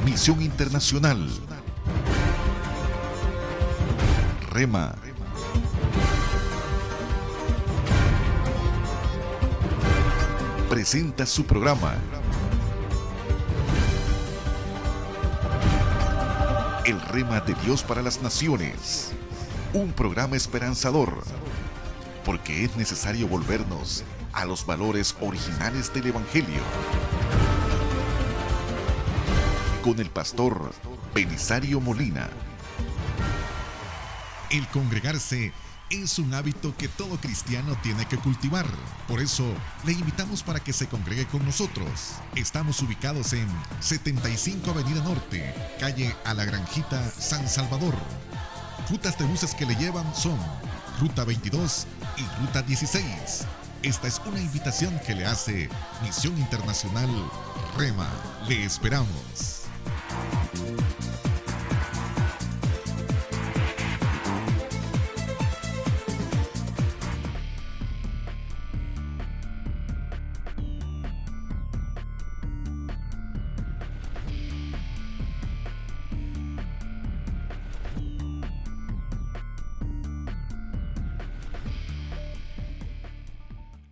Misión Internacional. Rema. Presenta su programa El Rema de Dios para las Naciones. Un programa esperanzador, porque es necesario volvernos a los valores originales del Evangelio. Con el pastor Belisario Molina. El congregarse es un hábito que todo cristiano tiene que cultivar. Por eso, le invitamos para que se congregue con nosotros. Estamos ubicados en 75 Avenida Norte, calle A la Granjita, San Salvador. Rutas de buses que le llevan son Ruta 22 y Ruta 16. Esta es una invitación que le hace Misión Internacional Rema. Le esperamos.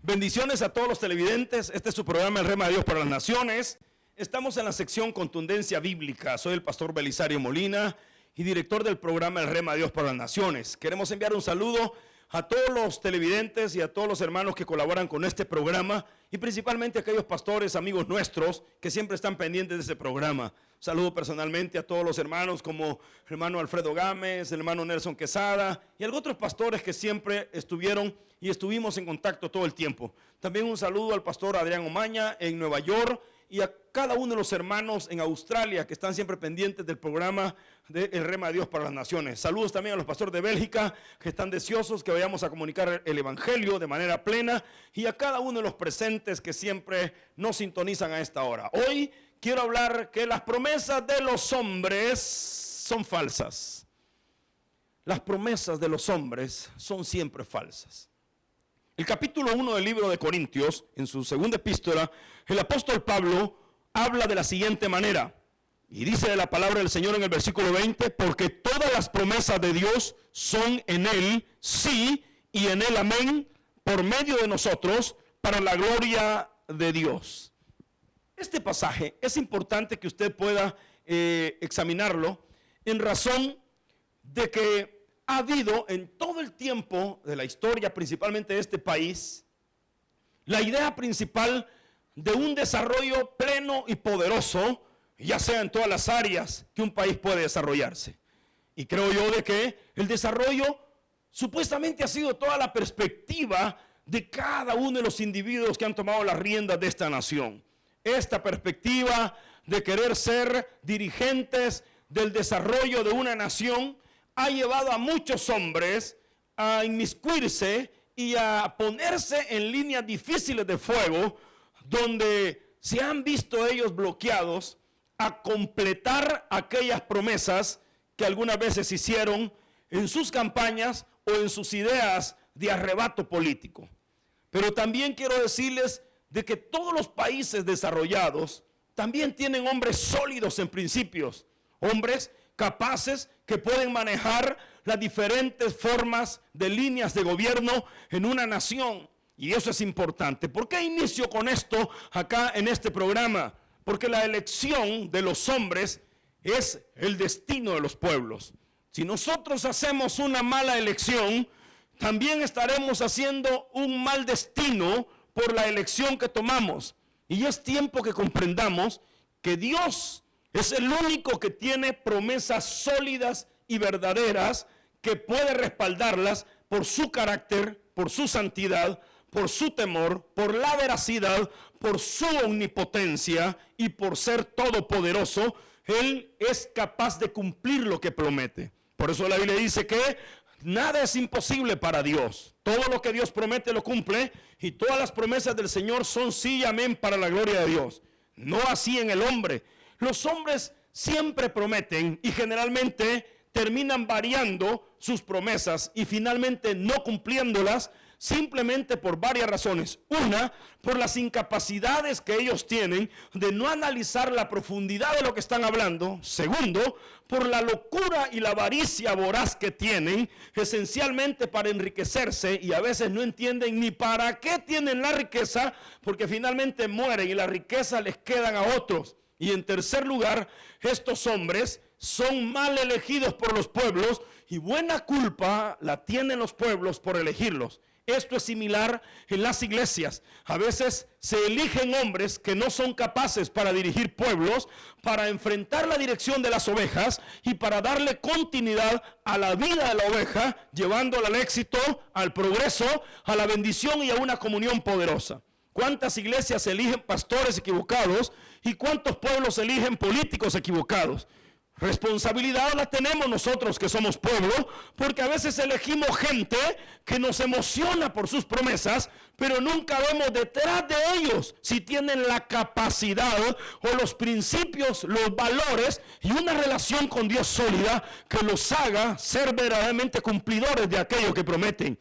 Bendiciones a todos los televidentes. Este es su programa El Rema de Dios para las Naciones. Estamos en la sección Contundencia Bíblica. Soy el pastor Belisario Molina y director del programa El Rema de Dios para las Naciones. Queremos enviar un saludo a todos los televidentes y a todos los hermanos que colaboran con este programa, y principalmente a aquellos pastores, amigos nuestros, que siempre están pendientes de este programa. Saludo personalmente a todos los hermanos, como el hermano Alfredo Gámez, el hermano Nelson Quesada y algunos otros pastores que siempre estuvieron y estuvimos en contacto todo el tiempo. También un saludo al pastor Adrián Omaña en Nueva York, y a cada uno de los hermanos en Australia que están siempre pendientes del programa de El Rema de Dios para las Naciones. Saludos también a los pastores de Bélgica que están deseosos que vayamos a comunicar el Evangelio de manera plena, y a cada uno de los presentes que siempre nos sintonizan a esta hora. Hoy quiero hablar que las promesas de los hombres son falsas. Las promesas de los hombres son siempre falsas. El capítulo 1 del libro de Corintios, en su segunda epístola, el apóstol Pablo habla de la siguiente manera, y dice de la palabra del Señor en el versículo 20, porque todas las promesas de Dios son en Él, sí, y en Él, amén, por medio de nosotros, para la gloria de Dios. Este pasaje es importante que usted pueda examinarlo en razón de que ha habido en todo el tiempo de la historia, principalmente de este país, la idea principal de un desarrollo pleno y poderoso, ya sea en todas las áreas que un país puede desarrollarse. Y creo yo de que el desarrollo supuestamente ha sido toda la perspectiva de cada uno de los individuos que han tomado las riendas de esta nación. Esta perspectiva de querer ser dirigentes del desarrollo de una nación ha llevado a muchos hombres a inmiscuirse y a ponerse en líneas difíciles de fuego, donde se han visto ellos bloqueados a completar aquellas promesas que algunas veces hicieron en sus campañas o en sus ideas de arrebato político. Pero también quiero decirles de que todos los países desarrollados también tienen hombres sólidos en principios, hombres capaces que pueden manejar las diferentes formas de líneas de gobierno en una nación. Y eso es importante. ¿Por qué inicio con esto acá en este programa? Porque la elección de los hombres es el destino de los pueblos. Si nosotros hacemos una mala elección, también estaremos haciendo un mal destino por la elección que tomamos. Y es tiempo que comprendamos que Dios es el único que tiene promesas sólidas y verdaderas, que puede respaldarlas por su carácter, por su santidad, por su temor, por la veracidad, por su omnipotencia y por ser todopoderoso. Él es capaz de cumplir lo que promete. Por eso la Biblia dice que nada es imposible para Dios. Todo lo que Dios promete lo cumple, y todas las promesas del Señor son sí y amén para la gloria de Dios. No así en el hombre. Los hombres siempre prometen y generalmente terminan variando sus promesas y finalmente no cumpliéndolas, simplemente por varias razones. Una, por las incapacidades que ellos tienen de no analizar la profundidad de lo que están hablando. Segundo, por la locura y la avaricia voraz que tienen, esencialmente para enriquecerse, y a veces no entienden ni para qué tienen la riqueza, porque finalmente mueren y la riqueza les quedan a otros. Y en tercer lugar, estos hombres son mal elegidos por los pueblos y buena culpa la tienen los pueblos por elegirlos. Esto es similar en las iglesias. A veces se eligen hombres que no son capaces para dirigir pueblos, para enfrentar la dirección de las ovejas y para darle continuidad a la vida de la oveja, llevándola al éxito, al progreso, a la bendición y a una comunión poderosa. ¿Cuántas iglesias eligen pastores equivocados y cuántos pueblos eligen políticos equivocados? Responsabilidad la tenemos nosotros que somos pueblo, porque a veces elegimos gente que nos emociona por sus promesas, pero nunca vemos detrás de ellos si tienen la capacidad o los principios, los valores y una relación con Dios sólida que los haga ser verdaderamente cumplidores de aquello que prometen.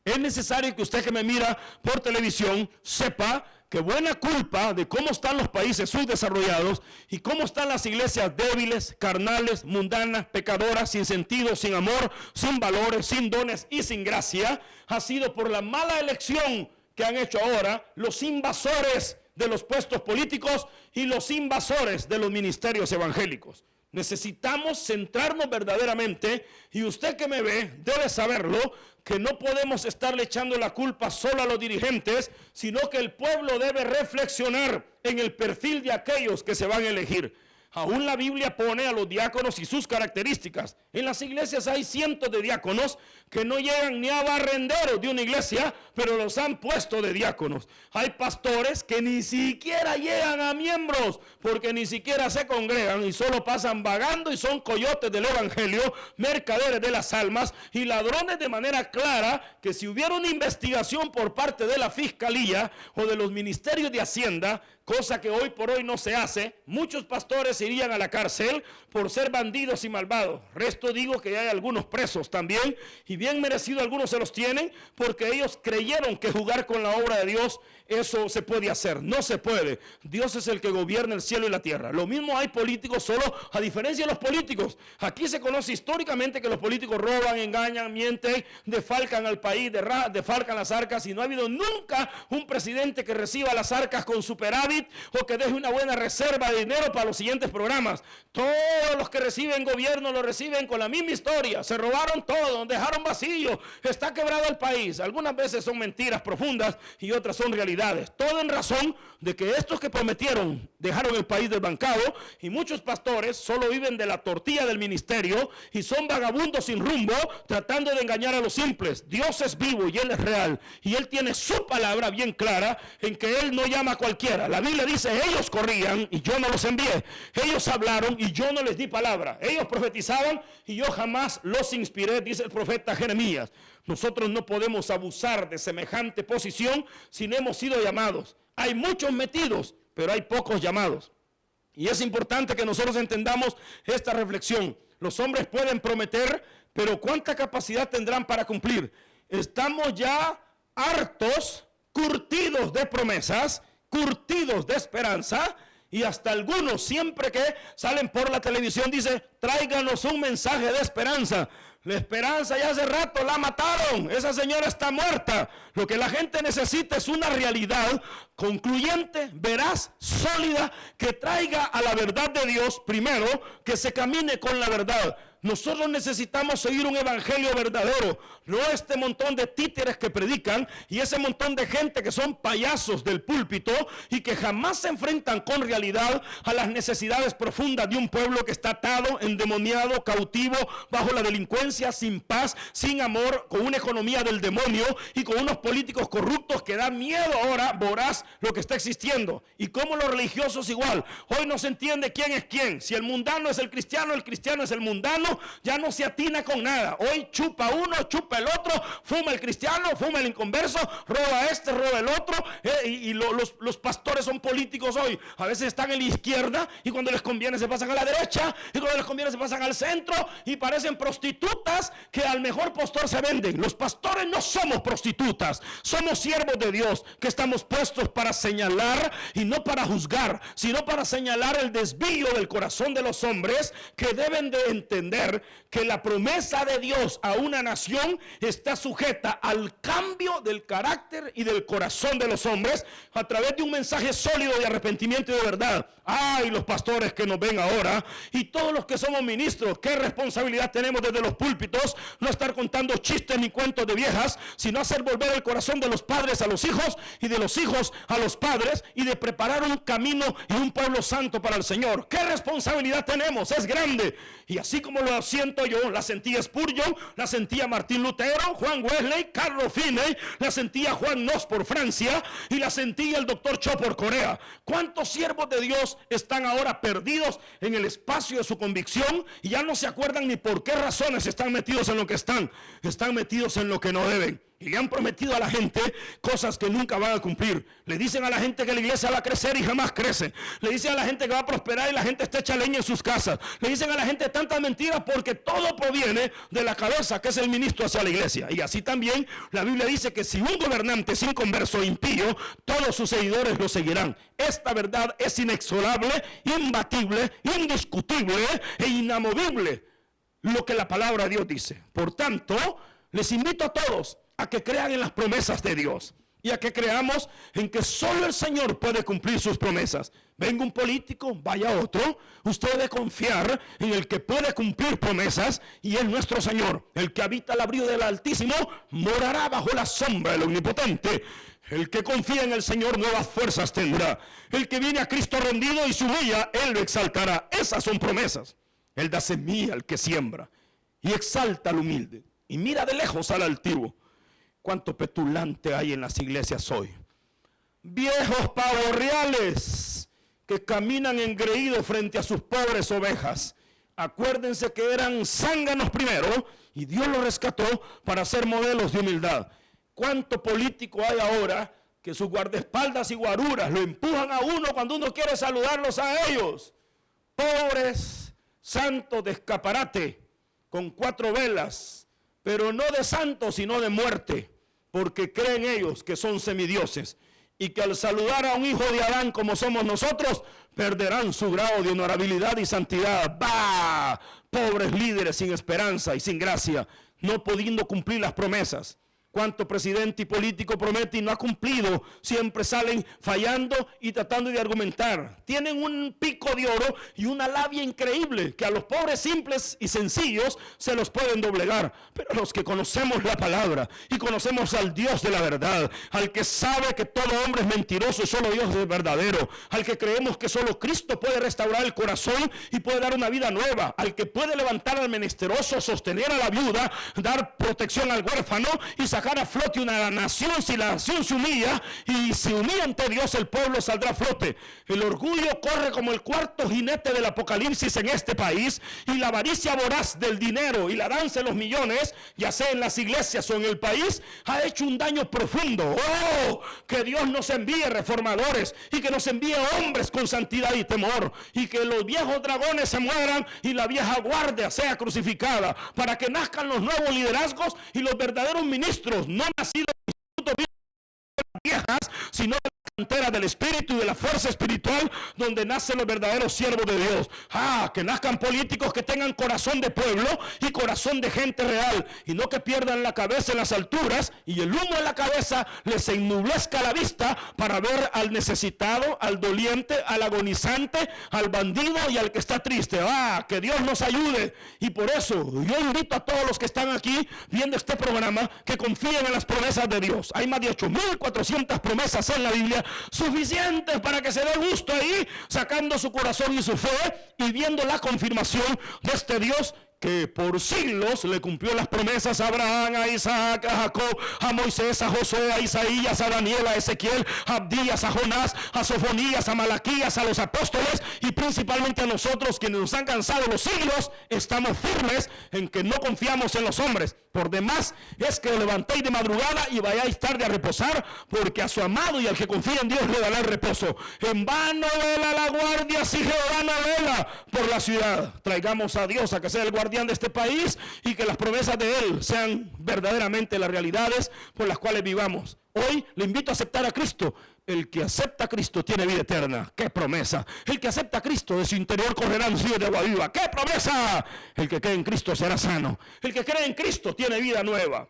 Es necesario que usted que me mira por televisión sepa que buena culpa de cómo están los países subdesarrollados y cómo están las iglesias débiles, carnales, mundanas, pecadoras, sin sentido, sin amor, sin valores, sin dones y sin gracia, ha sido por la mala elección que han hecho ahora los invasores de los puestos políticos y los invasores de los ministerios evangélicos. Necesitamos centrarnos verdaderamente, y usted que me ve debe saberlo, que no podemos estarle echando la culpa solo a los dirigentes, sino que el pueblo debe reflexionar en el perfil de aquellos que se van a elegir. Aún la Biblia pone a los diáconos y sus características. En las iglesias hay cientos de diáconos que no llegan ni a barrenderos de una iglesia, pero los han puesto de diáconos. Hay pastores que ni siquiera llegan a miembros, porque ni siquiera se congregan y solo pasan vagando y son coyotes del evangelio, mercaderes de las almas y ladrones, de manera clara que si hubiera una investigación por parte de la fiscalía o de los ministerios de Hacienda, cosa que hoy por hoy no se hace, muchos pastores irían a la cárcel por ser bandidos y malvados. Resto digo que hay algunos presos también, y bien merecido algunos se los tienen, porque ellos creyeron que jugar con la obra de Dios, eso se puede hacer. No se puede. Dios es el que gobierna el cielo y la tierra. Lo mismo hay políticos, solo a diferencia de los políticos. Aquí se conoce históricamente que los políticos roban, engañan, mienten, defalcan al país, defalcan las arcas, y no ha habido nunca un presidente que reciba las arcas con superávit o que deje una buena reserva de dinero para los siguientes programas. Todos los que reciben gobierno lo reciben con la misma historia. Se robaron todo, dejaron vacío, está quebrado el país. Algunas veces son mentiras profundas y otras son realidades. Todo en razón de que estos que prometieron dejaron el país desbancado, y muchos pastores solo viven de la tortilla del ministerio y son vagabundos sin rumbo, tratando de engañar a los simples. Dios es vivo y Él es real, y Él tiene su palabra bien clara en que Él no llama a cualquiera. La Biblia dice: ellos corrían y yo no los envié, ellos hablaron y yo no les di palabra, ellos profetizaban y yo jamás los inspiré, dice el profeta Jeremías. Nosotros no podemos abusar de semejante posición si no hemos sido llamados. Hay muchos metidos, pero hay pocos llamados. Y es importante que nosotros entendamos esta reflexión. Los hombres pueden prometer, pero ¿cuánta capacidad tendrán para cumplir? Estamos ya hartos, curtidos de promesas, curtidos de esperanza, y hasta algunos, siempre que salen por la televisión, dicen: tráiganos un mensaje de esperanza. La esperanza ya hace rato la mataron, esa señora está muerta. Lo que la gente necesita es una realidad concluyente, veraz, sólida, que traiga a la verdad de Dios primero, que se camine con la verdad. Nosotros necesitamos seguir un evangelio verdadero, no este montón de títeres que predican y ese montón de gente que son payasos del púlpito y que jamás se enfrentan con realidad a las necesidades profundas de un pueblo que está atado, endemoniado, cautivo, bajo la delincuencia, sin paz, sin amor, con una economía del demonio y con unos políticos corruptos que da miedo ahora, voraz, lo que está existiendo. Y como los religiosos igual, hoy no se entiende quién es quién, si el mundano es el cristiano es el mundano, ya no se atina con nada. Hoy chupa uno, chupa el otro, fuma el cristiano, fuma el inconverso, roba este, roba el otro. Los pastores son políticos hoy. A veces están en la izquierda y cuando les conviene se pasan a la derecha, y cuando les conviene se pasan al centro, y parecen prostitutas que al mejor pastor se venden. Los pastores no somos prostitutas, somos siervos de Dios que estamos puestos para señalar y no para juzgar, sino para señalar el desvío del corazón de los hombres, que deben de entender que la promesa de Dios a una nación está sujeta al cambio del carácter y del corazón de los hombres a través de un mensaje sólido de arrepentimiento y de verdad. Ay, los pastores que nos ven ahora y todos los que somos ministros, qué responsabilidad tenemos desde los púlpitos, no estar contando chistes ni cuentos de viejas, sino hacer volver el corazón de los padres a los hijos y de los hijos a los padres, y de preparar un camino y un pueblo santo para el Señor. ¿Qué responsabilidad tenemos? Es grande. Y así como lo siento yo, la sentía Spurgeon, la sentía Martín Lutero, Juan Wesley, Carlos Finney, la sentía Juan Nos por Francia, y la sentía el doctor Cho por Corea. ¿Cuántos siervos de Dios están ahora perdidos en el espacio de su convicción y ya no se acuerdan ni por qué razones están metidos en lo que están metidos en lo que no deben? Y le han prometido a la gente cosas que nunca van a cumplir. Le dicen a la gente que la iglesia va a crecer y jamás crece. Le dicen a la gente que va a prosperar y la gente está hecha leña en sus casas. Le dicen a la gente tantas mentiras porque todo proviene de la cabeza, que es el ministro, hacia la iglesia. Y así también la Biblia dice que si un gobernante es inconverso e impío, todos sus seguidores lo seguirán. Esta verdad es inexorable, imbatible, indiscutible e inamovible, lo que la palabra de Dios dice. Por tanto, les invito a todos a que crean en las promesas de Dios y a que creamos en que solo el Señor puede cumplir sus promesas. Venga un político, vaya otro, usted debe confiar en el que puede cumplir promesas, y es nuestro Señor. El que habita al abrigo del Altísimo morará bajo la sombra del Omnipotente. El que confía en el Señor nuevas fuerzas tendrá. El que viene a Cristo rendido y se humilla, Él lo exaltará. Esas son promesas. Él da semilla al que siembra y exalta al humilde y mira de lejos al altivo. Cuánto petulante hay en las iglesias hoy. Viejos pavos reales que caminan engreídos frente a sus pobres ovejas. Acuérdense que eran zánganos primero y Dios los rescató para ser modelos de humildad. Cuánto político hay ahora que sus guardaespaldas y guaruras lo empujan a uno cuando uno quiere saludarlos a ellos. Pobres santos de escaparate con 4 velas, pero no de santos sino de muerte, porque creen ellos que son semidioses y que al saludar a un hijo de Adán como somos nosotros, perderán su grado de honorabilidad y santidad. ¡Bah! Pobres líderes sin esperanza y sin gracia, no pudiendo cumplir las promesas. Cuánto presidente y político promete y no ha cumplido. Siempre salen fallando y tratando de argumentar. Tienen un pico de oro y una labia increíble que a los pobres simples y sencillos se los pueden doblegar. Pero a los que conocemos la palabra y conocemos al Dios de la verdad, al que sabe que todo hombre es mentiroso y solo Dios es verdadero, al que creemos que solo Cristo puede restaurar el corazón y puede dar una vida nueva, al que puede levantar al menesteroso, sostener a la viuda, dar protección al huérfano y sacar a flote una nación. Si la nación se humilla y se humilla ante Dios, el pueblo saldrá a flote. El orgullo corre como el cuarto jinete del apocalipsis en este país, y la avaricia voraz del dinero y la danza de los millones, ya sea en las iglesias o en el país, ha hecho un daño profundo. ¡Oh! Que Dios nos envíe reformadores y que nos envíe hombres con santidad y temor, y que los viejos dragones se mueran y la vieja guardia sea crucificada, para que nazcan los nuevos liderazgos y los verdaderos ministros, no nacidos de viejas, sino de la cantera del espíritu y de la fuerza espiritual, donde nacen los verdaderos siervos de Dios. Que nazcan políticos que tengan corazón de pueblo y corazón de gente real, y no que pierdan la cabeza en las alturas y el humo en la cabeza les ennublezca la vista para ver al necesitado, al doliente, al agonizante, al bandido y al que está triste. Que Dios nos ayude. Y por eso yo invito a todos los que están aquí viendo este programa que confíen en las promesas de Dios. Hay más de 8,400 promesas en la Biblia, suficientes para que se dé gusto ahí, sacando su corazón y su fe y viendo la confirmación de este Dios que por siglos le cumplió las promesas a Abraham, a Isaac, a Jacob, a Moisés, a Josué, a Isaías, a Daniel, a Ezequiel, a Abdías, a Jonás, a Sofonías, a Malaquías, a los apóstoles y principalmente a nosotros, quienes nos han cansado los siglos, estamos firmes en que no confiamos en los hombres. Por demás es que os levantéis de madrugada y vayáis tarde a reposar, porque a su amado y al que confía en Dios le dará el reposo. En vano vela la guardia si Jehová no vela por la ciudad. Traigamos a Dios a que sea el guardián de este país y que las promesas de Él sean verdaderamente las realidades por las cuales vivamos. Hoy le invito a aceptar a Cristo. El que acepta a Cristo tiene vida eterna. ¡Qué promesa! El que acepta a Cristo, de su interior correrán ríos de agua viva. ¡Qué promesa! El que cree en Cristo será sano. El que cree en Cristo tiene vida nueva.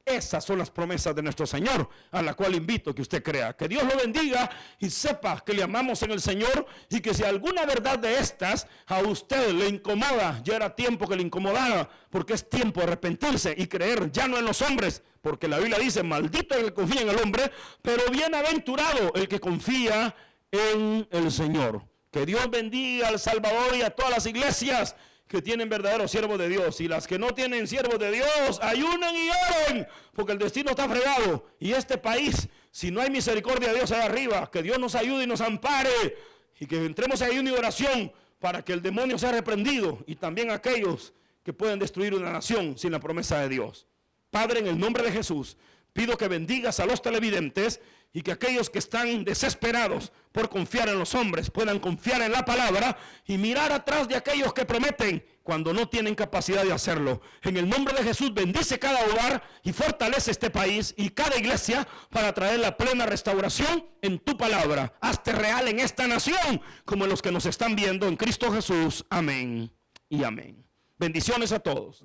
Esas son las promesas de nuestro Señor, a la cual invito que usted crea. Que Dios lo bendiga y sepa que le amamos en el Señor, y que si alguna verdad de estas a usted le incomoda, ya era tiempo que le incomodara, porque es tiempo de arrepentirse y creer ya no en los hombres, porque la Biblia dice: maldito el que confía en el hombre, pero bienaventurado el que confía en el Señor. Que Dios bendiga al Salvador y a todas las iglesias que tienen verdaderos siervos de Dios, y las que no tienen siervos de Dios, ayunen y oren, porque el destino está fregado, y este país, si no hay misericordia de Dios allá arriba, que Dios nos ayude y nos ampare, y que entremos ahí en una oración para que el demonio sea reprendido, y también aquellos que pueden destruir una nación sin la promesa de Dios. Padre, en el nombre de Jesús, pido que bendigas a los televidentes, y que aquellos que están desesperados por confiar en los hombres puedan confiar en la palabra y mirar atrás de aquellos que prometen cuando no tienen capacidad de hacerlo. En el nombre de Jesús, bendice cada hogar y fortalece este país y cada iglesia para traer la plena restauración en tu palabra. Hazte real en esta nación como en los que nos están viendo en Cristo Jesús. Amén y amén. Bendiciones a todos.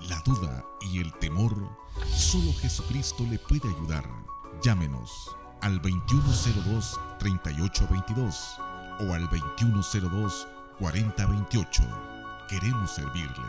La duda y el temor, solo Jesucristo le puede ayudar. Llámenos al 2102-3822 o al 2102-4028. Queremos servirle.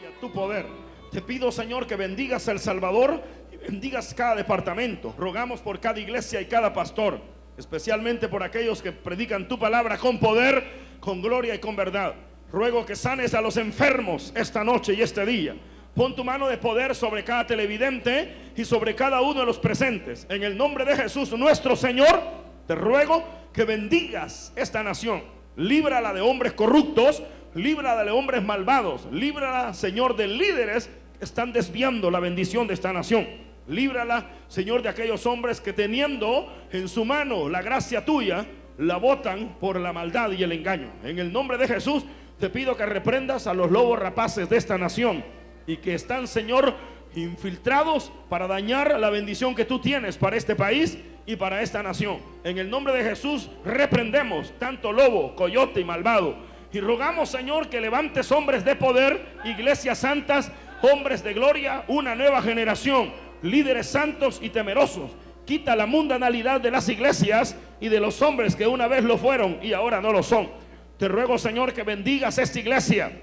Y a tu poder. Te pido, Señor, que bendigas a El Salvador y bendigas cada departamento. Rogamos por cada iglesia y cada pastor, especialmente por aquellos que predican tu palabra con poder, con gloria y con verdad. Ruego que sanes a los enfermos esta noche y este día. Pon tu mano de poder sobre cada televidente y sobre cada uno de los presentes. En el nombre de Jesús nuestro Señor, te ruego que bendigas esta nación. Líbrala de hombres corruptos, líbrala de hombres malvados, líbrala, Señor, de líderes que están desviando la bendición de esta nación. Líbrala, Señor, de aquellos hombres que teniendo en su mano la gracia tuya, la botan por la maldad y el engaño. En el nombre de Jesús te pido que reprendas a los lobos rapaces de esta nación y que están, Señor, infiltrados para dañar la bendición que tú tienes para este país y para esta nación. En el nombre de Jesús reprendemos tanto lobo, coyote y malvado, y rogamos, Señor, que levantes hombres de poder, iglesias santas, hombres de gloria, una nueva generación, líderes santos y temerosos. Quita la mundanalidad de las iglesias y de los hombres que una vez lo fueron y ahora no lo son. Te ruego, Señor, que bendigas esta iglesia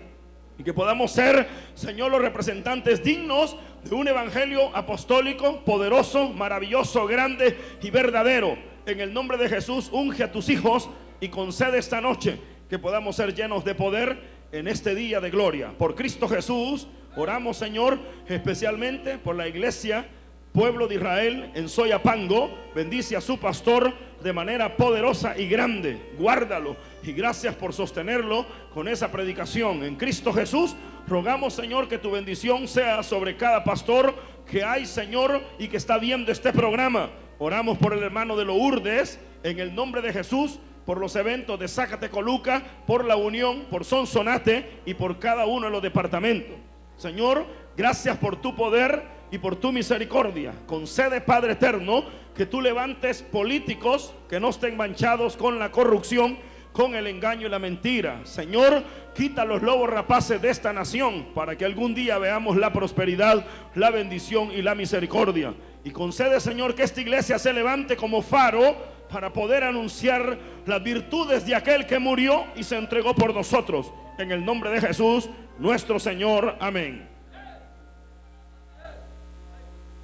y que podamos ser, Señor, los representantes dignos de un evangelio apostólico, poderoso, maravilloso, grande y verdadero. En el nombre de Jesús, unge a tus hijos y concede esta noche que podamos ser llenos de poder en este día de gloria. Por Cristo Jesús oramos, Señor, especialmente por la iglesia Pueblo de Israel en Soyapango. Bendice a su pastor de manera poderosa y grande. Guárdalo y gracias por sostenerlo con esa predicación. En Cristo Jesús rogamos, Señor, que tu bendición sea sobre cada pastor que hay, Señor, y que está viendo este programa. Oramos por el hermano de Lourdes en el nombre de Jesús, por los eventos de Zacatecoluca, por la Unión, por Sonsonate y por cada uno de los departamentos. Señor, gracias por tu poder y por tu misericordia. Concede, Padre eterno, que tú levantes políticos que no estén manchados con la corrupción, con el engaño y la mentira. Señor, quita los lobos rapaces de esta nación para que algún día veamos la prosperidad, la bendición y la misericordia. Y concede, Señor, que esta iglesia se levante como faro para poder anunciar las virtudes de aquel que murió y se entregó por nosotros. En el nombre de Jesús, nuestro Señor. Amén.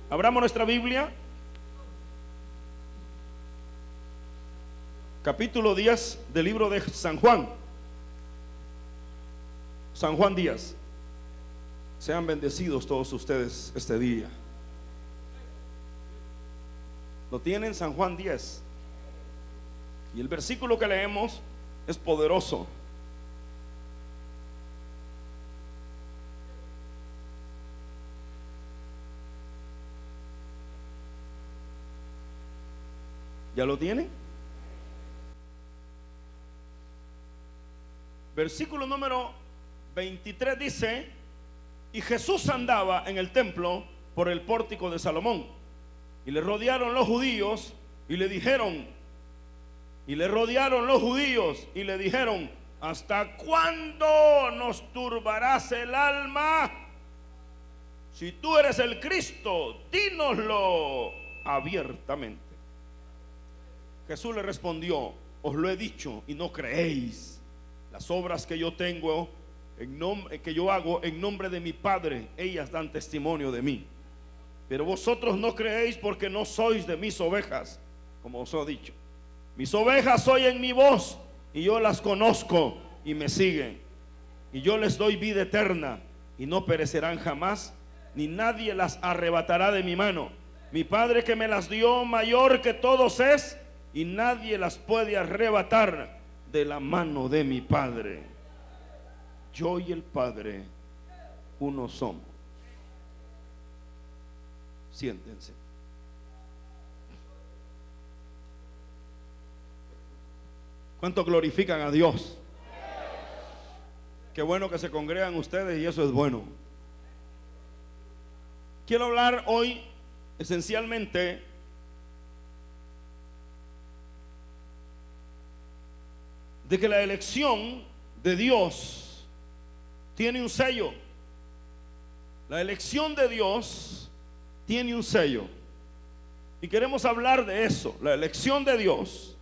Abramos nuestra Biblia. Capítulo 10 del libro de San Juan. San Juan Díaz. Sean bendecidos todos ustedes este día. ¿Lo tienen? San Juan 10. Y el versículo que leemos es poderoso. ¿Ya lo tienen? Versículo número 23 dice: y Jesús andaba en el templo por el pórtico de Salomón, y le rodearon los judíos y le dijeron, ¿hasta cuándo nos turbarás el alma? Si tú eres el Cristo, dínoslo abiertamente. Jesús le respondió: os lo he dicho y no creéis. Las obras que yo tengo que yo hago en nombre de mi Padre, ellas dan testimonio de mí. Pero vosotros no creéis porque no sois de mis ovejas, como os he dicho. Mis ovejas oyen mi voz y yo las conozco y me siguen. Y yo les doy vida eterna y no perecerán jamás, ni nadie las arrebatará de mi mano. Mi Padre que me las dio mayor que todos es, y nadie las puede arrebatar de la mano de mi Padre. Yo y el Padre uno somos. Siéntense. ¿Cuánto glorifican a Dios? Qué bueno que se congregan ustedes, y eso es bueno. Quiero hablar hoy esencialmente de que la elección de Dios tiene un sello. La elección de Dios tiene un sello. Y queremos hablar de eso. La elección de Dios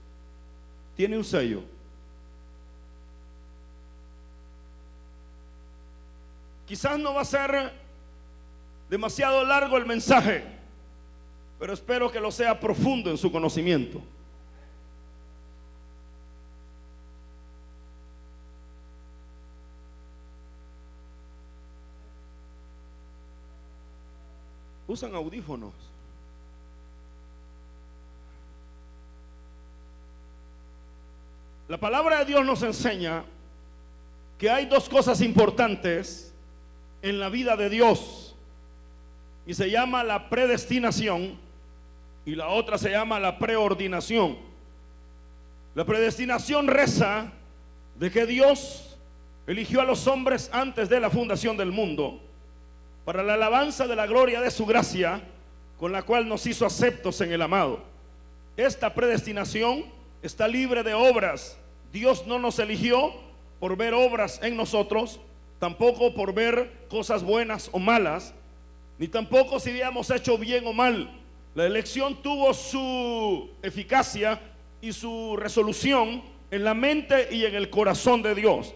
tiene un sello. Quizás no va a ser demasiado largo el mensaje, pero espero que lo sea profundo en su conocimiento. Usan audífonos. La palabra de Dios nos enseña que hay dos cosas importantes en la vida de Dios, y se llama la predestinación y la otra se llama la preordinación. La predestinación reza de que Dios eligió a los hombres antes de la fundación del mundo para la alabanza de la gloria de su gracia, con la cual nos hizo aceptos en el amado. Esta predestinación está libre de obras. Dios no nos eligió por ver obras en nosotros, tampoco por ver cosas buenas o malas, ni tampoco si habíamos hecho bien o mal. La elección tuvo su eficacia y su resolución en la mente y en el corazón de Dios.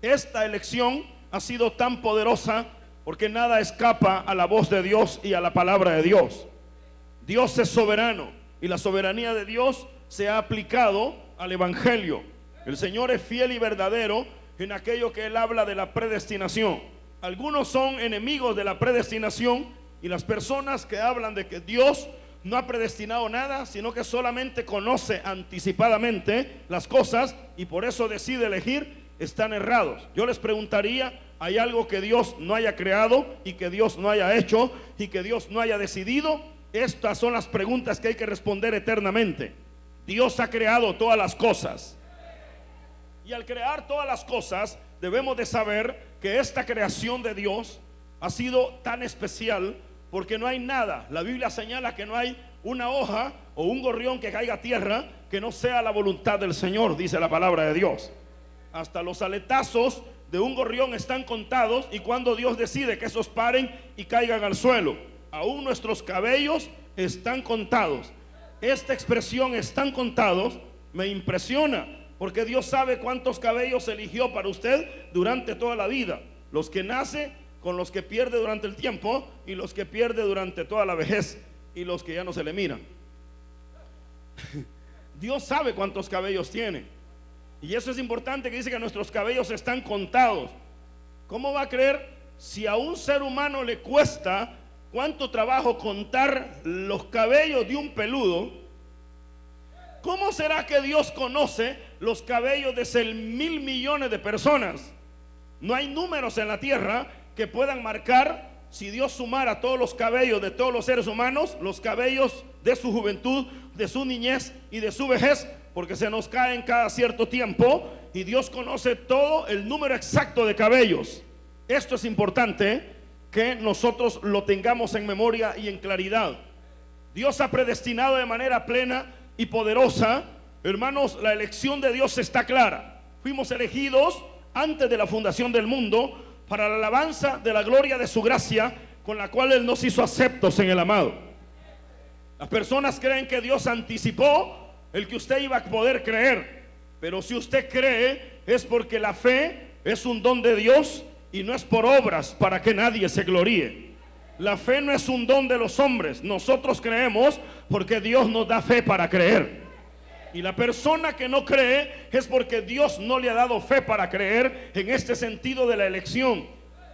Esta elección ha sido tan poderosa porque nada escapa a la voz de Dios y a la palabra de Dios. Dios es soberano y la soberanía de Dios se ha aplicado al evangelio. El Señor es fiel y verdadero en aquello que Él habla de la predestinación. Algunos son enemigos de la predestinación, y las personas que hablan de que Dios no ha predestinado nada, sino que solamente conoce anticipadamente las cosas y por eso decide elegir, están errados. Yo les preguntaría: ¿hay algo que Dios no haya creado y que Dios no haya hecho y que Dios no haya decidido? Estas son las preguntas que hay que responder eternamente. Dios ha creado todas las cosas, y al crear todas las cosas debemos de saber que esta creación de Dios ha sido tan especial porque no hay nada. La Biblia señala que no hay una hoja o un gorrión que caiga a tierra que no sea la voluntad del Señor, dice la palabra de Dios. Hasta los aletazos de un gorrión están contados, y cuando Dios decide que esos paren y caigan al suelo, aún nuestros cabellos están contados. Esta expresión "están contados" me impresiona, porque Dios sabe cuántos cabellos eligió para usted durante toda la vida. Los que nace, con los que pierde durante el tiempo, y los que pierde durante toda la vejez, y los que ya no se le miran. Dios sabe cuántos cabellos tiene, y eso es importante, que dice que nuestros cabellos están contados. ¿Cómo va a creer si a un ser humano le cuesta cuánto trabajo contar los cabellos de un peludo? ¿Cómo será que Dios conoce los cabellos de 100.000 millones de personas? No hay números en la tierra que puedan marcar, si Dios sumara todos los cabellos de todos los seres humanos, los cabellos de su juventud, de su niñez y de su vejez, porque se nos caen cada cierto tiempo, y Dios conoce todo el número exacto de cabellos. Esto es importante que nosotros lo tengamos en memoria y en claridad. Dios ha predestinado de manera plena y poderosa. Hermanos, la elección de Dios está clara. Fuimos elegidos antes de la fundación del mundo para la alabanza de la gloria de su gracia, con la cual Él nos hizo aceptos en el amado. Las personas creen que Dios anticipó el que usted iba a poder creer, pero si usted cree es porque la fe es un don de Dios y no es por obras para que nadie se gloríe. La fe no es un don de los hombres. Nosotros creemos porque Dios nos da fe para creer. Y la persona que no cree es porque Dios no le ha dado fe para creer, en este sentido de la elección.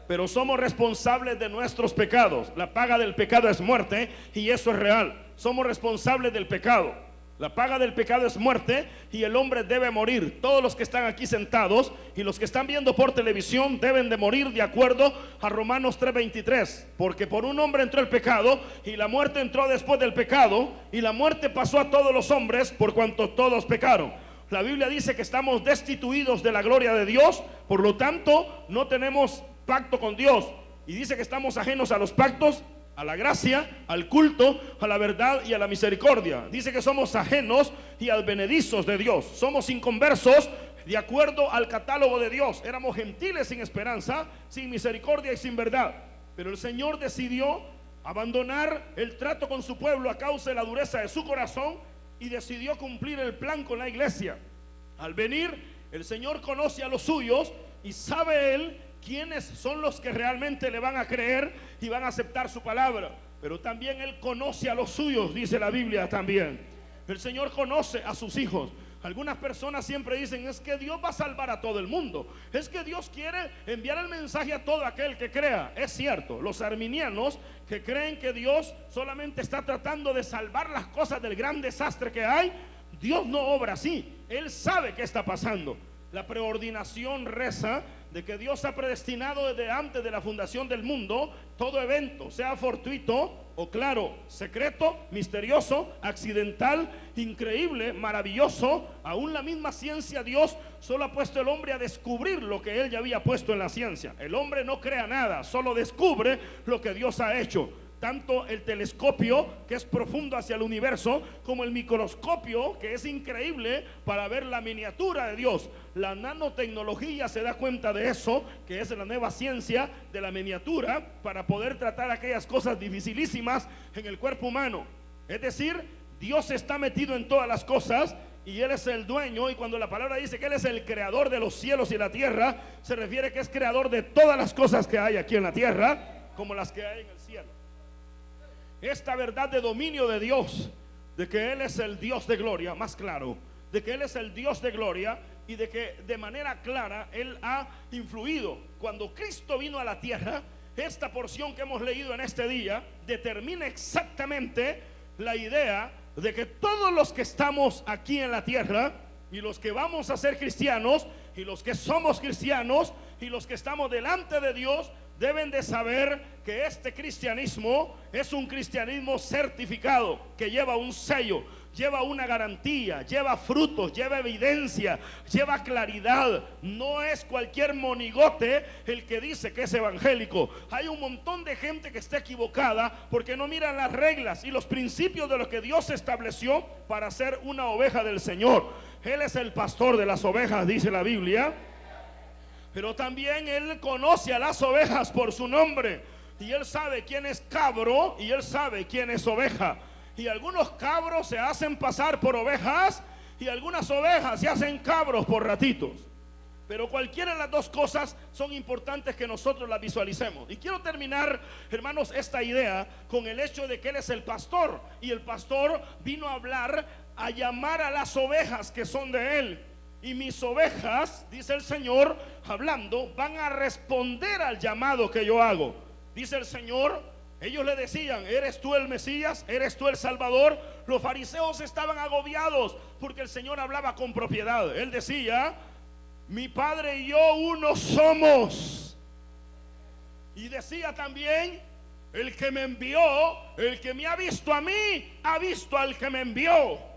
Pero somos responsables de nuestros pecados. La paga del pecado es muerte, y eso es real. Somos responsables del pecado. La paga del pecado es muerte, y el hombre debe morir. Todos los que están aquí sentados y los que están viendo por televisión deben de morir de acuerdo a Romanos 3:23, porque por un hombre entró el pecado, y la muerte entró después del pecado, y la muerte pasó a todos los hombres por cuanto todos pecaron. La Biblia dice que estamos destituidos de la gloria de Dios, por lo tanto no tenemos pacto con Dios, y dice que estamos ajenos a los pactos, a la gracia, al culto, a la verdad y a la misericordia. Dice que somos ajenos y advenedizos de Dios. Somos inconversos de acuerdo al catálogo de Dios. Éramos gentiles sin esperanza, sin misericordia y sin verdad. Pero el Señor decidió abandonar el trato con su pueblo a causa de la dureza de su corazón, y decidió cumplir el plan con la iglesia. Al venir, el Señor conoce a los suyos, y sabe Él quiénes son los que realmente le van a creer y van a aceptar su palabra. Pero también Él conoce a los suyos, dice la Biblia también. El Señor conoce a sus hijos. Algunas personas siempre dicen: es que Dios va a salvar a todo el mundo, es que Dios quiere enviar el mensaje a todo aquel que crea. Es cierto, los arminianos que creen que Dios solamente está tratando de salvar las cosas del gran desastre que hay, Dios no obra así. Él sabe qué está pasando. La preordinación reza de que Dios ha predestinado desde antes de la fundación del mundo todo evento, sea fortuito o claro, secreto, misterioso, accidental, increíble, maravilloso. Aún la misma ciencia, Dios solo ha puesto al hombre a descubrir lo que Él ya había puesto en la ciencia. El hombre no crea nada, solo descubre lo que Dios ha hecho. Tanto el telescopio, que es profundo hacia el universo, como el microscopio, que es increíble para ver la miniatura de Dios. La nanotecnología se da cuenta de eso, que es la nueva ciencia de la miniatura, para poder tratar aquellas cosas dificilísimas en el cuerpo humano. Es decir, Dios está metido en todas las cosas, y Él es el dueño. Y cuando la palabra dice que Él es el creador de los cielos y la tierra, se refiere que es creador de todas las cosas que hay aquí en la tierra, como las que hay en el cielo. Esta verdad de dominio de Dios, de que Él es el Dios de gloria, más claro, de que Él es el Dios de gloria, y de que de manera clara Él ha influido. Cuando Cristo vino a la tierra, esta porción que hemos leído en este día determina exactamente la idea de que todos los que estamos aquí en la tierra, y los que vamos a ser cristianos, y los que somos cristianos, y los que estamos delante de Dios, deben de saber que este cristianismo es un cristianismo certificado, que lleva un sello. lleva una garantía, lleva frutos, lleva evidencia, lleva claridad. No es cualquier monigote el que dice que es evangélico. Hay un montón de gente que está equivocada porque no miran las reglas y los principios de lo que Dios estableció para ser una oveja del Señor. Él es el pastor de las ovejas, dice la Biblia. Pero también Él conoce a las ovejas por su nombre. Y Él sabe quién es cabro y Él sabe quién es oveja. Y algunos cabros se hacen pasar por ovejas y algunas ovejas se hacen cabros por ratitos. Pero cualquiera de las dos cosas son importantes que nosotros las visualicemos. Y quiero terminar, hermanos, esta idea con el hecho de que Él es el pastor. Y el pastor vino a hablar, a llamar a las ovejas que son de Él. Y mis ovejas, dice el Señor, hablando, van a responder al llamado que yo hago. Dice el Señor, ellos le decían, ¿eres tú el Mesías? ¿Eres tú el Salvador? Los fariseos estaban agobiados porque el Señor hablaba con propiedad. Él decía, mi Padre y yo uno somos. Y decía también, el que me envió, el que me ha visto a mí, ha visto al que me envió.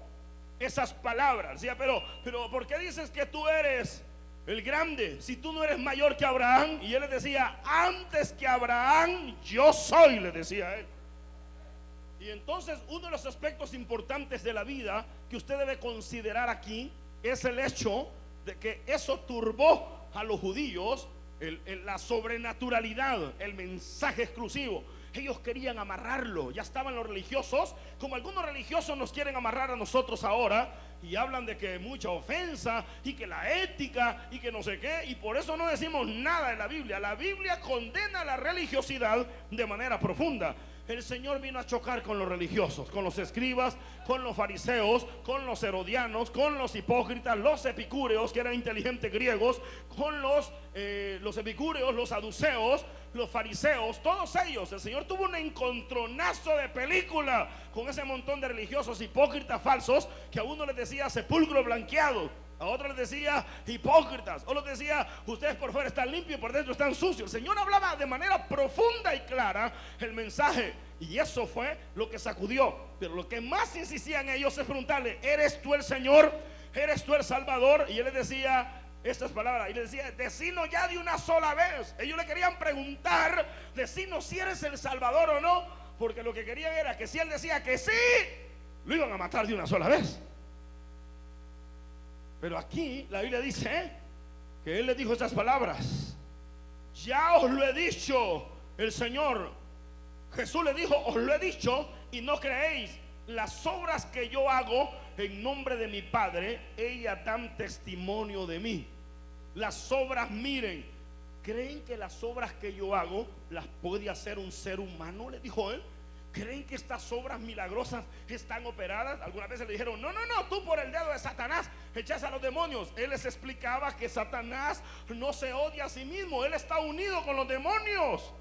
Esas palabras, decía, pero ¿por qué dices que tú eres el grande si tú no eres mayor que Abraham? Y él le decía, antes que Abraham yo soy, le decía él. Y entonces uno de los aspectos importantes de la vida que usted debe considerar aquí es el hecho de que eso turbó a los judíos, la sobrenaturalidad, el mensaje exclusivo. Ellos querían amarrarlo, ya estaban los religiosos, como algunos religiosos nos quieren amarrar a nosotros ahora, y hablan de que mucha ofensa, y que la ética, y que no sé qué, y por eso no decimos nada de la Biblia. La Biblia condena la religiosidad de manera profunda. El Señor vino a chocar con los religiosos, con los escribas, con los fariseos, con los herodianos, con los hipócritas, los epicúreos, que eran inteligentes griegos, con los epicúreos, los saduceos, los fariseos, todos ellos. El Señor tuvo un encontronazo de película con ese montón de religiosos hipócritas falsos, que a uno les decía sepulcro blanqueado, a otros les decía hipócritas, o les decía ustedes por fuera están limpios y por dentro están sucios. El Señor hablaba de manera profunda y clara el mensaje, y eso fue lo que sacudió. Pero lo que más insistían ellos es preguntarle, ¿eres tú el Señor? ¿Eres tú el Salvador? Y él les decía estas palabras, y les decía, decinos ya de una sola vez. Ellos le querían preguntar, decinos si eres el Salvador o no, porque lo que querían era que si él decía que sí, lo iban a matar de una sola vez. Pero aquí la Biblia dice que él les dijo estas palabras, ya os lo he dicho. El Señor Jesús le dijo, os lo he dicho y no creéis. Las obras que yo hago en nombre de mi Padre, ellas dan testimonio de mí. Las obras, miren, ¿creen que las obras que yo hago las puede hacer un ser humano? Le dijo él. ¿Creen que estas obras milagrosas están operadas? Algunas veces le dijeron, no, tú por el dedo de Satanás echas a los demonios. Él les explicaba que Satanás no se odia a sí mismo, él está unido con los demonios.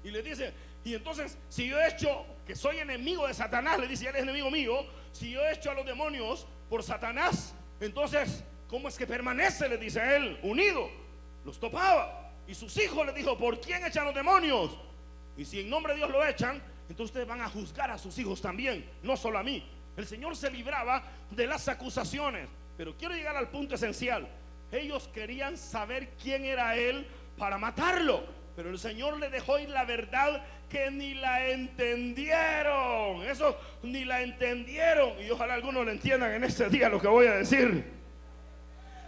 Y le dice, y entonces si yo he hecho, que soy enemigo de Satanás, le dice, él es enemigo mío, si yo he hecho a los demonios por Satanás, entonces ¿cómo es que permanece? Le dice él, unido. Los topaba. Y sus hijos le dijo, ¿por quién echan los demonios? Y si en nombre de Dios lo echan, entonces ustedes van a juzgar a sus hijos también, no solo a mí. El Señor se libraba de las acusaciones. Pero quiero llegar al punto esencial. Ellos querían saber quién era Él para matarlo, pero el Señor le dejó ir la verdad que ni la entendieron. Eso, ni la entendieron. Y ojalá algunos lo entiendan en este día lo que voy a decir.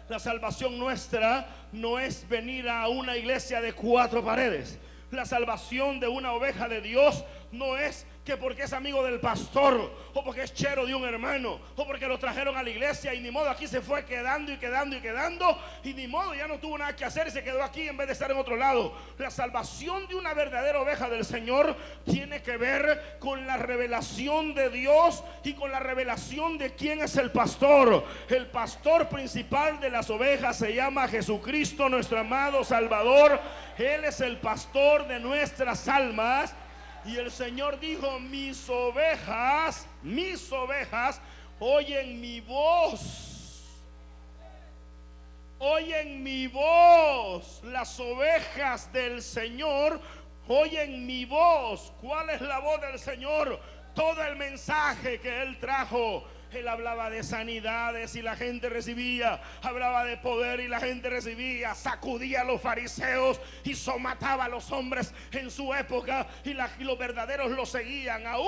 La salvación nuestra no es venir a una iglesia de 4 paredes. La salvación de una oveja de Dios no es que porque es amigo del pastor, o porque es chero de un hermano, o porque lo trajeron a la iglesia y ni modo, aquí se fue quedando y quedando y quedando, y ni modo, ya no tuvo nada que hacer y se quedó aquí en vez de estar en otro lado. La salvación de una verdadera oveja del Señor tiene que ver con la revelación de Dios y con la revelación de quién es el pastor. El pastor principal de las ovejas se llama Jesucristo, nuestro amado Salvador. Él es el pastor de nuestras almas. Y el Señor dijo, mis ovejas oyen mi voz. Oyen mi voz. Las ovejas del Señor oyen mi voz. ¿Cuál es la voz del Señor? todo el mensaje que él trajo. Él hablaba de sanidades y la gente recibía, hablaba de poder y la gente recibía, sacudía a los fariseos y somataba a los hombres en su época, y los verdaderos lo seguían. Aún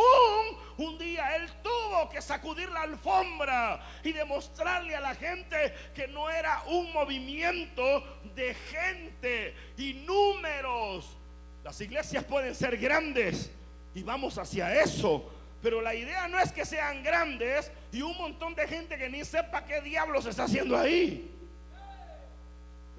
un día él tuvo que sacudir la alfombra y demostrarle a la gente que no era un movimiento de gente y números. Las iglesias pueden ser grandes y vamos hacia eso, pero la idea no es que sean grandes y un montón de gente que ni sepa qué diablos se está haciendo ahí.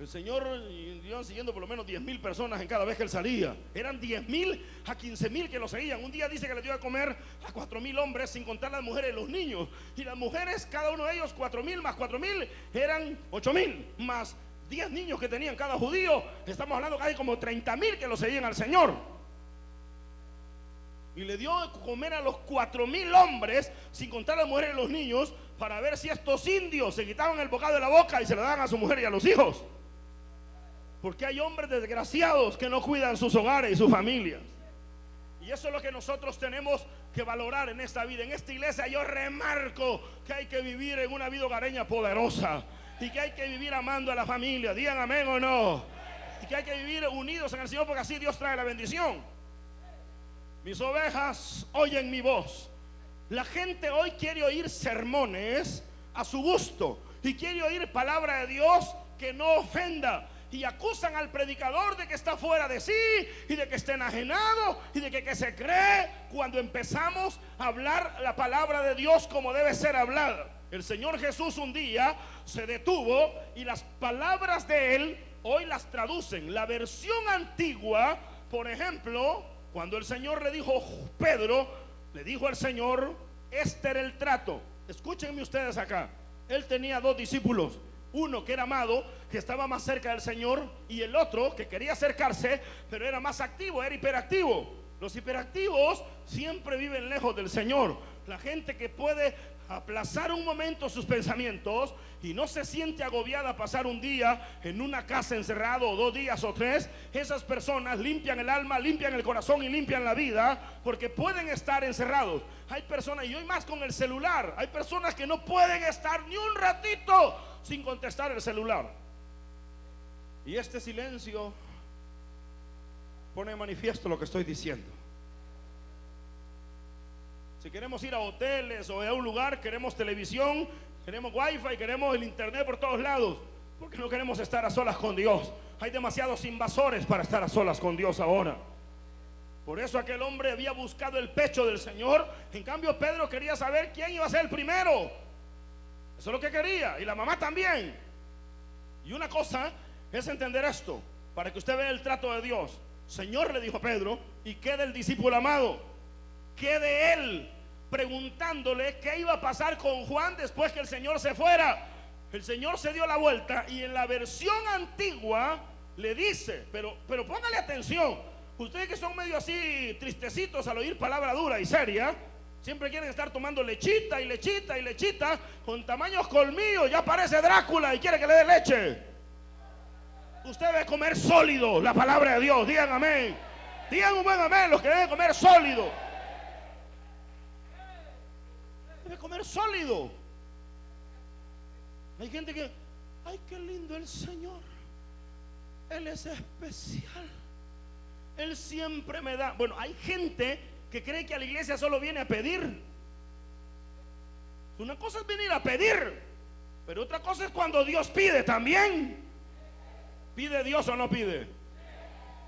El Señor iban siguiendo por lo menos 10,000 personas en cada vez que él salía. Eran 10,000 a 15,000 que lo seguían. Un día dice que le dio a comer a 4,000 hombres, sin contar las mujeres y los niños. Y las mujeres, cada uno de ellos, 4,000 más 4,000, eran 8,000 más 10 niños que tenían cada judío. Estamos hablando casi como 30,000 que lo seguían al Señor. Y le dio a comer a los 4,000 hombres, sin contar a las mujeres y los niños, para ver si estos indios se quitaban el bocado de la boca y se lo daban a su mujer y a los hijos. Porque hay hombres desgraciados que no cuidan sus hogares y sus familias. Y eso es lo que nosotros tenemos que valorar en esta vida. En esta iglesia yo remarco que hay que vivir en una vida hogareña poderosa, y que hay que vivir amando a la familia. Digan amén o no. Y que hay que vivir unidos en el Señor, porque así Dios trae la bendición. Mis ovejas oyen mi voz. La gente hoy quiere oír sermones a su gusto y quiere oír palabra de Dios que no ofenda, y acusan al predicador de que está fuera de sí y de que está enajenado y de que se cree, cuando empezamos a hablar la palabra de Dios como debe ser hablada. El Señor Jesús un día se detuvo y las palabras de él hoy las traducen. La versión antigua, por ejemplo, cuando el Señor le dijo, Pedro, le dijo al Señor, este era el trato. Escúchenme ustedes acá. Él tenía 2 discípulos. Uno que era amado, que estaba más cerca del Señor, y el otro que quería acercarse, pero era más activo, era hiperactivo. Los hiperactivos siempre viven lejos del Señor. La gente que puede aplazar un momento sus pensamientos y no se siente agobiada a pasar un día en una casa encerrado, o 2 días o 3, esas personas limpian el alma, limpian el corazón y limpian la vida, porque pueden estar encerrados. Hay personas, y hoy más con el celular, hay personas que no pueden estar ni un ratito sin contestar el celular. Y este silencio pone de manifiesto lo que estoy diciendo. Si queremos ir a hoteles o a un lugar, queremos televisión, queremos wifi, queremos el internet por todos lados, porque no queremos estar a solas con Dios. Hay demasiados invasores para estar a solas con Dios ahora. Por eso aquel hombre había buscado el pecho del Señor. En cambio Pedro quería saber quién iba a ser el primero. Eso es lo que quería, y la mamá también. Y una cosa es entender esto, para que usted vea el trato de Dios. Señor, le dijo a Pedro, ¿y qué del discípulo amado? ¿Qué de él? Preguntándole qué iba a pasar con Juan después que el Señor se fuera. El Señor se dio la vuelta y en la versión antigua le dice, pero póngale atención. Ustedes que son medio así tristecitos al oír palabra dura y seria, siempre quieren estar tomando lechita y lechita y lechita con tamaños colmillos. Ya parece Drácula y quiere que le dé leche. Usted debe comer sólido la palabra de Dios. Digan amén. Digan un buen amén los que deben comer sólido. Debe comer sólido. Hay gente que, ay, qué lindo el Señor, Él es especial, Él siempre me da. Bueno, hay gente que cree que a la iglesia solo viene a pedir. Una cosa es venir a pedir, pero otra cosa es cuando Dios pide también. ¿Pide Dios o no pide?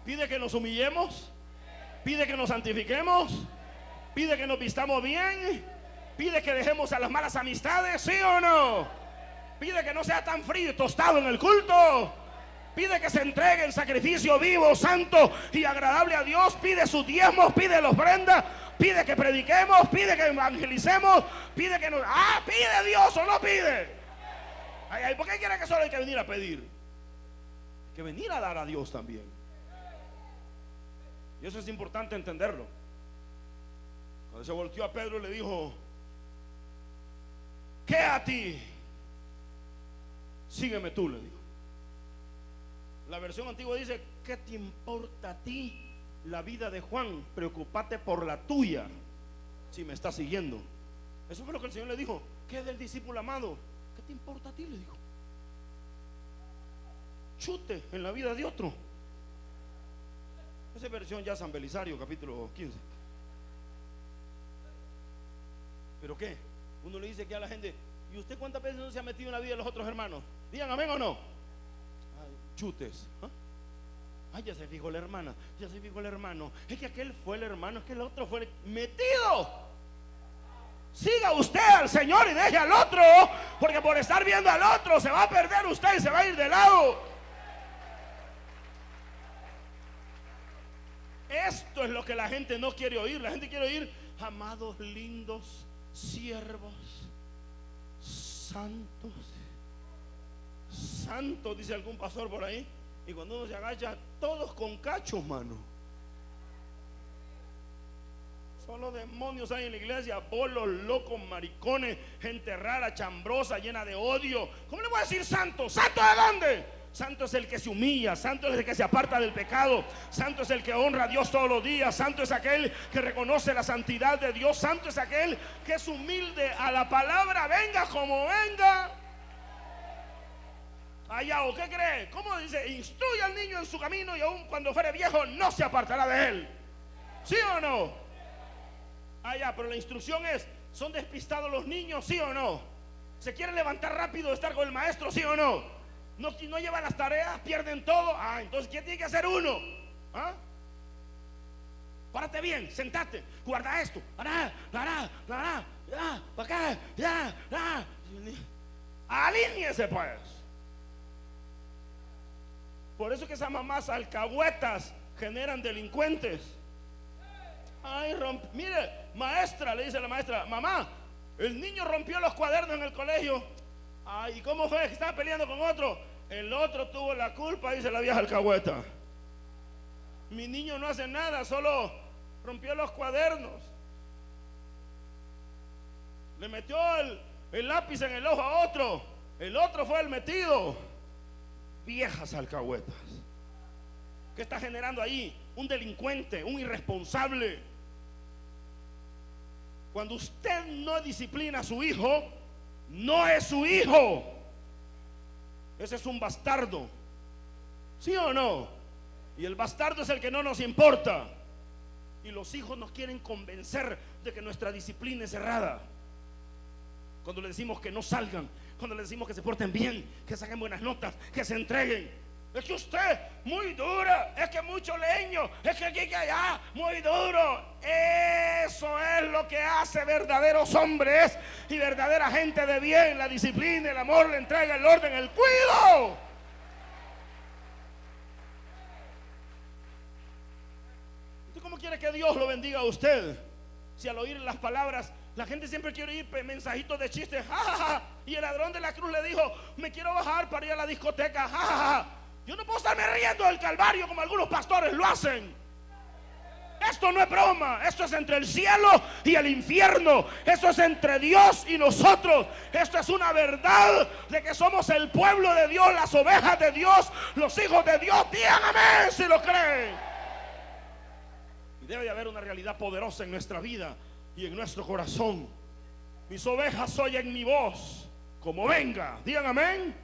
¿Pide que nos humillemos? ¿Pide que nos santifiquemos? ¿Pide que nos vistamos bien? ¿Pide que dejemos a las malas amistades? ¿Sí o no? ¿Pide que no sea tan frío y tostado en el culto? ¿Pide que se entregue en sacrificio vivo, santo y agradable a Dios? ¿Pide sus diezmos? ¿Pide los ofrendas? ¿Pide que prediquemos? ¿Pide que evangelicemos? ¿Pide que nos... ¿pide Dios o no pide? ¿Por qué quiere que solo hay que venir a pedir? Hay que venir a dar a Dios también. Y eso es importante entenderlo. Cuando se volteó a Pedro y le dijo, ¿qué a ti? Sígueme tú, le dijo. La versión antigua dice, ¿qué te importa a ti la vida de Juan? Preocúpate por la tuya. si me está siguiendo. Eso fue lo que el Señor le dijo. ¿Qué es del discípulo amado? ¿Qué te importa a ti? Le dijo. Chute en la vida de otro. Esa es versión ya San Belisario, capítulo 15. ¿Pero qué? Uno le dice que a la gente: ¿y usted cuántas veces no se ha metido en la vida de los otros hermanos? Digan amén o no. Ay, chutes. ¿Ah? Ay, ya se fijó la hermana, ya se fijó el hermano. Es que aquel fue el hermano, es que el otro fue el metido. Siga usted al Señor y deje al otro, porque por estar viendo al otro se va a perder usted y se va a ir de lado. Esto es lo que la gente no quiere oír. La gente quiere oír: amados, lindos, siervos, santos. Santos, dice algún pastor por ahí. Y cuando uno se agacha, todos con cachos, mano. Solo demonios hay en la iglesia: bolos, locos, maricones, gente rara, chambrosa, llena de odio. ¿Cómo le voy a decir santo? ¿Santo de dónde? Santo es el que se humilla, santo es el que se aparta del pecado, santo es el que honra a Dios todos los días, santo es aquel que reconoce la santidad de Dios, santo es aquel que es humilde a la palabra, venga como venga. Allá, ¿o qué cree? ¿Cómo dice? Instruye al niño en su camino y aun cuando fuere viejo no se apartará de él. ¿Sí o no? Allá, pero la instrucción es: ¿son despistados los niños? ¿Sí o no? ¿Se quieren levantar rápido de estar con el maestro? ¿Sí o no? No llevan las tareas, pierden todo. Entonces ¿qué tiene que hacer uno? Párate bien, sentate, guarda esto. Para acá, alíñese pues. Por eso que esas mamás alcahuetas generan delincuentes. Mire, maestra, le dice la maestra: mamá, el niño rompió los cuadernos en el colegio. ¿Y cómo fue? Que estaba peleando con otro. El otro tuvo la culpa, dice la vieja alcahueta. Mi niño no hace nada, solo rompió los cuadernos. Le metió el lápiz en el ojo a otro. El otro fue el metido. Viejas alcahuetas. ¿Qué está generando ahí? Un delincuente, un irresponsable. Cuando usted no disciplina a su hijo, no es su hijo. Ese es un bastardo. ¿Sí o no? Y el bastardo es el que no nos importa. Y los hijos nos quieren convencer de que nuestra disciplina es errada. Cuando les decimos que no salgan, cuando les decimos que se porten bien, que saquen buenas notas, que se entreguen: es que usted muy dura, es que mucho leño, es que aquí que allá, muy duro. Eso es lo que hace verdaderos hombres y verdadera gente de bien: la disciplina, el amor, la entrega, el orden, el cuidado. ¿Usted cómo quiere que Dios lo bendiga a usted? Si al oír las palabras, la gente siempre quiere oír mensajitos de chistes, jajaja. Y el ladrón de la cruz le dijo: me quiero bajar para ir a la discoteca, jajaja. Yo no puedo estarme riendo del Calvario como algunos pastores lo hacen. Esto no es broma, esto es entre el cielo y el infierno. Esto es entre Dios y nosotros. Esto es una verdad de que somos el pueblo de Dios, las ovejas de Dios, los hijos de Dios. Digan amén si lo creen. Y debe de haber una realidad poderosa en nuestra vida y en nuestro corazón. Mis ovejas oyen mi voz, como venga. Digan amén.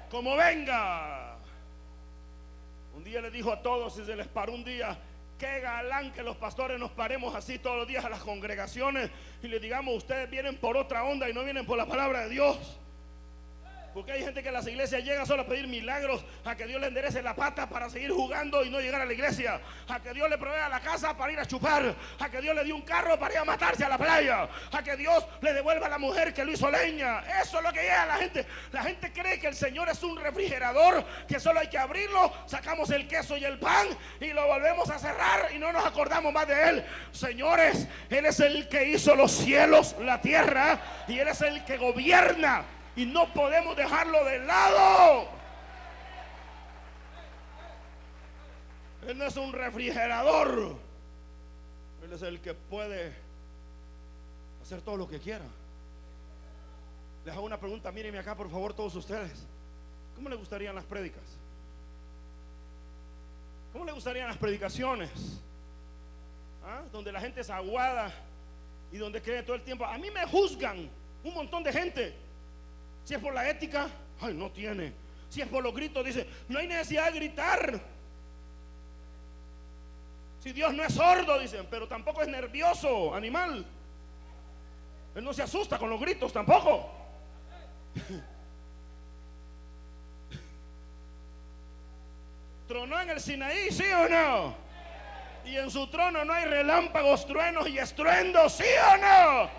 Como venga. Un día le dijo a todos, y se les paró un día: qué galán que los pastores nos paremos así todos los días a las congregaciones y le digamos: ustedes vienen por otra onda y no vienen por la palabra de Dios. Porque hay gente que a las iglesias llega solo a pedir milagros, a que Dios le enderece la pata para seguir jugando y no llegar a la iglesia, a que Dios le provea la casa para ir a chupar, a que Dios le dé un carro para ir a matarse a la playa, a que Dios le devuelva a la mujer que lo hizo leña. Eso es lo que llega a la gente. La gente cree que el Señor es un refrigerador, que solo hay que abrirlo, sacamos el queso y el pan y lo volvemos a cerrar y no nos acordamos más de Él. Señores, Él es el que hizo los cielos, la tierra, y Él es el que gobierna. Y no podemos dejarlo de lado. Él no es un refrigerador. Él es el que puede hacer todo lo que quiera. Les hago una pregunta, mírenme acá por favor todos ustedes. ¿Cómo les gustarían las prédicas? ¿Cómo les gustarían las predicaciones? Donde la gente es aguada, y donde creen todo el tiempo. A mí me juzgan un montón de gente. Si es por la ética, ay, no tiene. Si es por los gritos, dice, no hay necesidad de gritar. Si Dios no es sordo, dicen, pero tampoco es nervioso, animal. Él no se asusta con los gritos tampoco. ¿Tronó en el Sinaí, sí o no? Y en su trono no hay relámpagos, truenos y estruendos, ¿sí o no?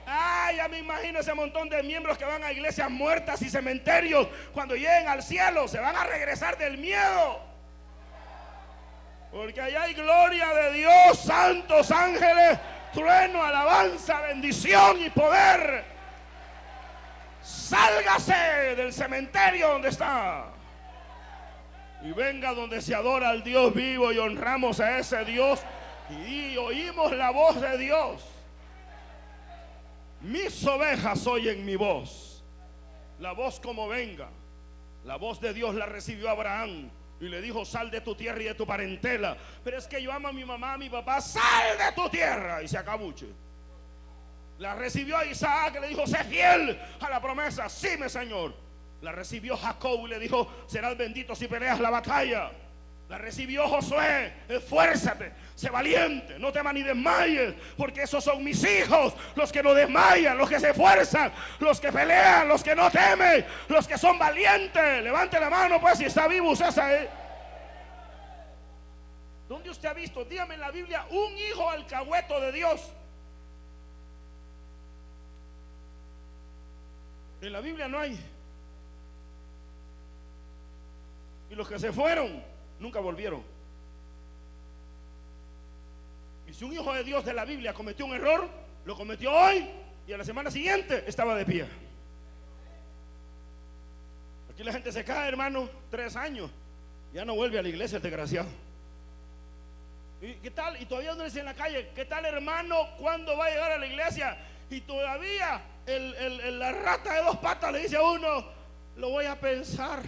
Ay, ya me imagino ese montón de miembros que van a iglesias muertas y cementerios. Cuando lleguen al cielo se van a regresar del miedo, porque allá hay gloria de Dios, santos ángeles, trueno, alabanza, bendición y poder. Sálgase del cementerio donde está y venga donde se adora al Dios vivo y honramos a ese Dios y oímos la voz de Dios. Mis ovejas oyen mi voz, la voz como venga. La voz de Dios la recibió Abraham y le dijo, sal de tu tierra y de tu parentela. Pero es que yo amo a mi mamá, a mi papá. Sal de tu tierra, y se acabuche. La recibió a Isaac, le dijo, sé fiel a la promesa. Sí, mi Señor. La recibió Jacob y le dijo, serás bendito si peleas la batalla. La recibió Josué, esfuérzate, sé valiente, no temas ni desmayes, porque esos son mis hijos, los que no desmayan, los que se esfuerzan, los que pelean, los que no temen, los que son valientes. Levante la mano pues si está vivo usted, ¿eh? ¿Dónde usted ha visto? Dígame en la Biblia un hijo alcahueto de Dios. En la Biblia no hay. Y los que se fueron nunca volvieron. Y si un hijo de Dios de la Biblia cometió un error, lo cometió hoy y a la semana siguiente estaba de pie. Aquí la gente se cae, hermano, 3 años, ya no vuelve a la iglesia el desgraciado. ¿Y qué tal? Y todavía no le dice en la calle, ¿qué tal, hermano? ¿Cuándo va a llegar a la iglesia? Y todavía la rata de 2 patas le dice a uno, lo voy a pensar.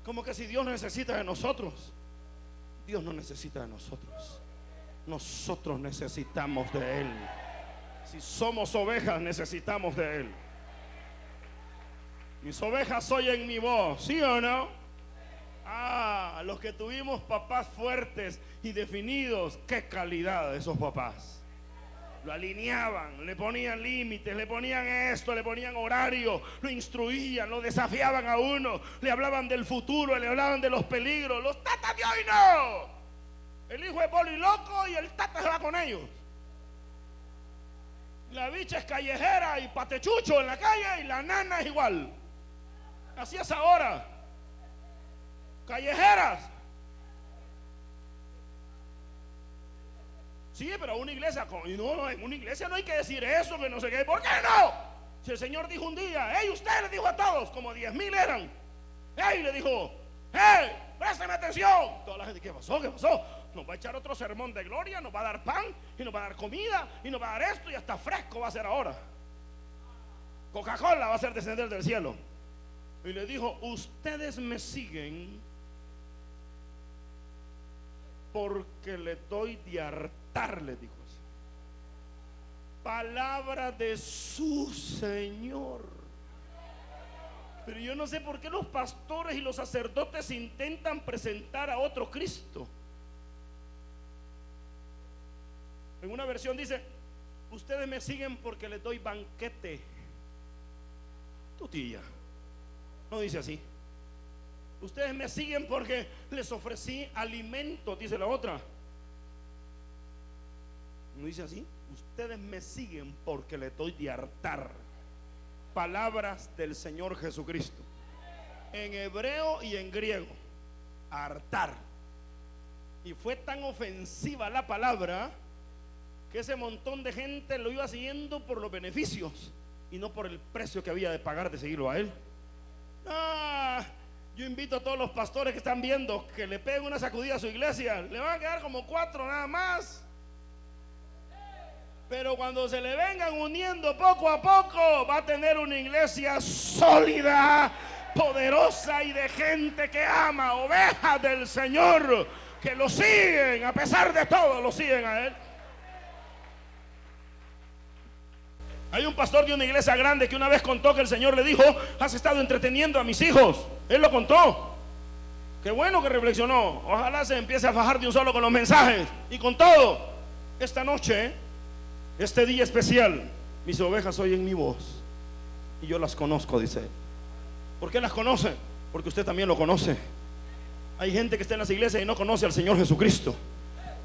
Como que si Dios necesita de nosotros. Dios no necesita de nosotros. Nosotros necesitamos de Él. Si somos ovejas, necesitamos de Él. Mis ovejas oyen mi voz, ¿sí o no? Ah, los que tuvimos papás fuertes y definidos, qué calidad de esos papás. Lo alineaban, le ponían límites, le ponían esto, le ponían horario, lo instruían, lo desafiaban a uno, le hablaban del futuro, le hablaban de los peligros. Los tatas de hoy no. El hijo es bolo y loco y el tata se va con ellos. La bicha es callejera y patechucho en la calle y la nana es igual. Así es ahora. Callejeras. Sí, pero una iglesia, no, en una iglesia no hay que decir eso, que no sé qué. ¿Por qué no? Si el Señor dijo un día, hey, usted le dijo a todos, como 10,000 eran. Hey, le dijo, hey, présteme atención. Toda la gente, ¿qué pasó? ¿Qué pasó? Nos va a echar otro sermón de gloria, nos va a dar pan, y nos va a dar comida, y nos va a dar esto, y hasta fresco va a ser ahora. Coca-Cola va a hacer descender del cielo. Y le dijo, ustedes me siguen porque le doy de hartar, le dijo así. Palabra de su Señor. Pero yo no sé por qué los pastores y los sacerdotes intentan presentar a otro Cristo. En una versión dice, ustedes me siguen porque les doy banquete. Tutilla. No dice así. Ustedes me siguen porque les ofrecí alimento, dice la otra. No dice así. Ustedes me siguen porque les doy de hartar. Palabras del Señor Jesucristo. En hebreo y en griego. Hartar. Y fue tan ofensiva la palabra que ese montón de gente lo iba siguiendo por los beneficios y no por el precio que había de pagar de seguirlo a él. Yo invito a todos los pastores que están viendo que le peguen una sacudida a su iglesia. Le van a quedar como 4 nada más. Pero cuando se le vengan uniendo poco a poco, va a tener una iglesia sólida, poderosa y de gente que ama, ovejas del Señor. que lo siguen, a pesar de todo, lo siguen a él. Hay un pastor de una iglesia grande que una vez contó que el Señor le dijo: has estado entreteniendo a mis hijos. Él lo contó. Qué bueno que reflexionó. Ojalá se empiece a fajar de un solo con los mensajes y con todo. Esta noche, este día especial, mis ovejas oyen mi voz y yo las conozco, dice él. ¿Por qué las conoce? Porque usted también lo conoce. Hay gente que está en las iglesias y no conoce al Señor Jesucristo.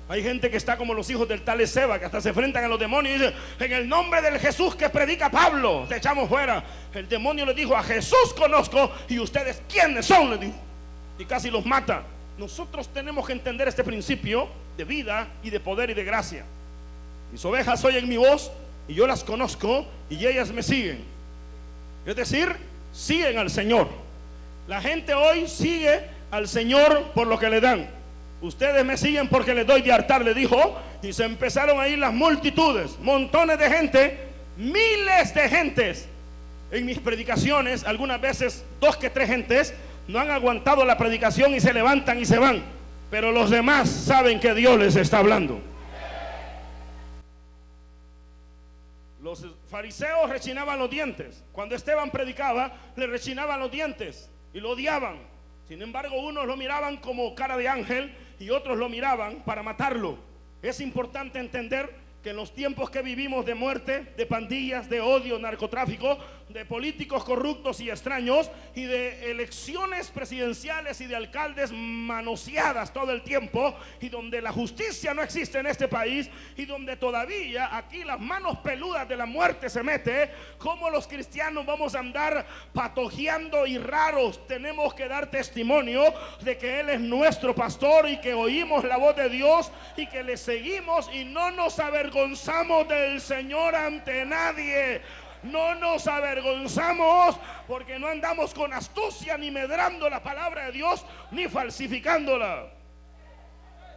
Hay gente que está como los hijos del tal Ezeba, que hasta se enfrentan a los demonios y dicen: en el nombre del Jesús que predica Pablo, te echamos fuera. El demonio le dijo: a Jesús conozco, y ustedes ¿quiénes son?, le dijo, y casi los mata. Nosotros tenemos que entender este principio de vida y de poder y de gracia. Mis ovejas oyen mi voz y yo las conozco y ellas me siguen. Es decir, siguen al Señor. La gente hoy sigue al Señor por lo que le dan. Ustedes me siguen porque les doy de hartar, le dijo. Y se empezaron a ir las multitudes, montones de gente, miles de gentes. En mis predicaciones, algunas veces 2 que 3 gentes no han aguantado la predicación y se levantan y se van, pero los demás saben que Dios les está hablando. Los fariseos rechinaban los dientes. Cuando Esteban predicaba, le rechinaban los dientes y lo odiaban. Sin embargo, unos lo miraban como cara de ángel y otros lo miraban para matarlo. Es importante entender que en los tiempos que vivimos de muerte, de pandillas, de odio, narcotráfico, de políticos corruptos y extraños, y de elecciones presidenciales y de alcaldes manoseadas todo el tiempo, y donde la justicia no existe en este país, y donde todavía aquí las manos peludas de la muerte se mete, ¿cómo los cristianos vamos a andar patojeando y raros? Tenemos que dar testimonio de que Él es nuestro pastor y que oímos la voz de Dios y que le seguimos y no nos avergonzamos del Señor ante nadie. No nos avergonzamos porque no andamos con astucia ni medrando la palabra de Dios ni falsificándola.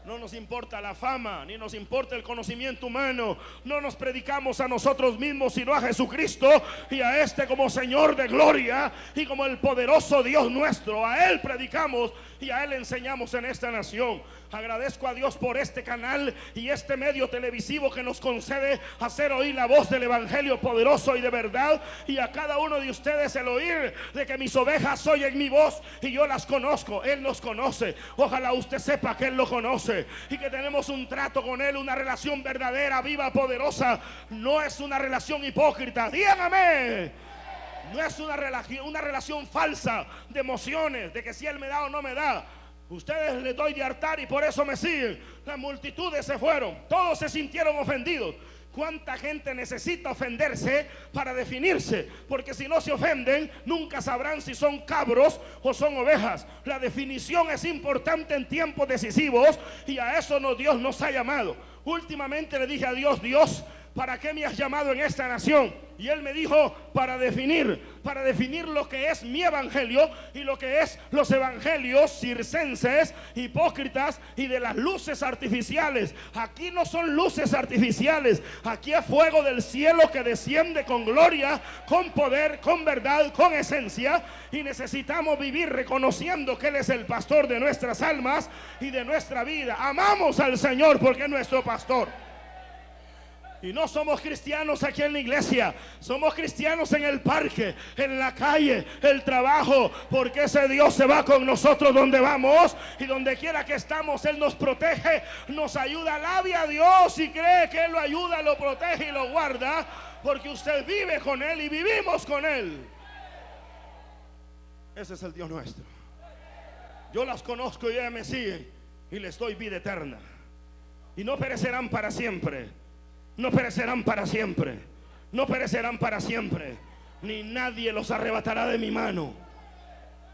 No nos importa la fama, ni nos importa el conocimiento humano. No nos predicamos a nosotros mismos, sino a Jesucristo y a este como Señor de gloria y como el poderoso Dios nuestro. A Él predicamos y a Él enseñamos en esta nación. Agradezco a Dios por este canal y este medio televisivo que nos concede hacer oír la voz del evangelio poderoso y de verdad, y a cada uno de ustedes el oír de que mis ovejas oyen mi voz y yo las conozco. Él nos conoce. Ojalá usted sepa que Él lo conoce y que tenemos un trato con Él, una relación verdadera, viva, poderosa. No es una relación hipócrita. Díganme. No es una relación falsa de emociones, de que si Él me da o no me da. Ustedes les doy de hartar y por eso me siguen. Las multitudes se fueron, todos se sintieron ofendidos. ¿Cuánta gente necesita ofenderse para definirse? Porque si no se ofenden, nunca sabrán si son cabros o son ovejas. La definición es importante en tiempos decisivos y a eso Dios nos ha llamado. Últimamente le dije a Dios: Dios, ¿para qué me has llamado en esta nación? Y Él me dijo: para definir lo que es mi evangelio y lo que es los evangelios circenses, hipócritas y de las luces artificiales. Aquí no son luces artificiales, aquí es fuego del cielo que desciende con gloria, con poder, con verdad, con esencia. Y necesitamos vivir reconociendo que Él es el pastor de nuestras almas y de nuestra vida. Amamos al Señor porque es nuestro pastor. Y no somos cristianos aquí en la iglesia, somos cristianos en el parque, en la calle, el trabajo, porque ese Dios se va con nosotros donde vamos y donde quiera que estamos. Él nos protege, nos ayuda. Alabe a Dios y cree que Él lo ayuda, lo protege y lo guarda, porque usted vive con Él y vivimos con Él. Ese es el Dios nuestro. Yo las conozco y ellas me siguen y les doy vida eterna y no perecerán para siempre. No perecerán para siempre. No perecerán para siempre. Ni nadie los arrebatará de mi mano.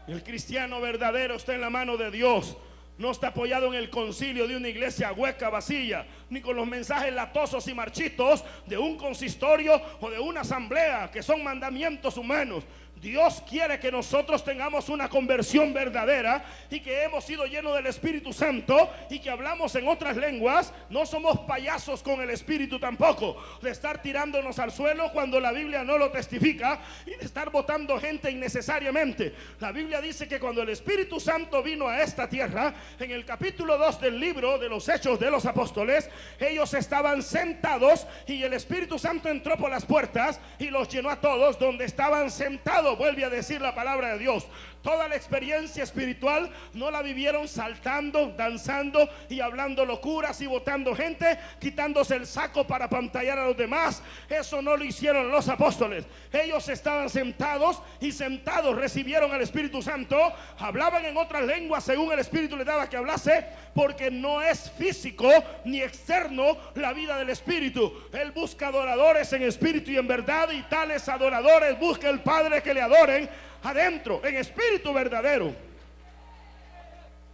El cristiano verdadero está en la mano de Dios. No está apoyado en el concilio de una iglesia hueca, vacía, ni con los mensajes latosos y marchitos de un consistorio o de una asamblea, que son mandamientos humanos. Dios quiere que nosotros tengamos una conversión verdadera y que hemos sido llenos del Espíritu Santo y que hablamos en otras lenguas. No somos payasos con el Espíritu tampoco, de estar tirándonos al suelo cuando la Biblia no lo testifica y de estar botando gente innecesariamente. La Biblia dice que cuando el Espíritu Santo vino a esta tierra, en el capítulo 2 del libro de los Hechos de los Apóstoles, ellos estaban sentados y el Espíritu Santo entró por las puertas y los llenó a todos donde estaban sentados. Vuelve a decir la palabra de Dios. Toda la experiencia espiritual no la vivieron saltando, danzando y hablando locuras y botando gente, quitándose el saco para pantallar a los demás. Eso no lo hicieron los apóstoles. Ellos estaban sentados y sentados recibieron al Espíritu Santo, hablaban en otras lenguas según el Espíritu les daba que hablase, porque no es físico ni externo la vida del Espíritu. Él busca adoradores en espíritu y en verdad, y tales adoradores busca el Padre que le adoren adentro, en espíritu verdadero.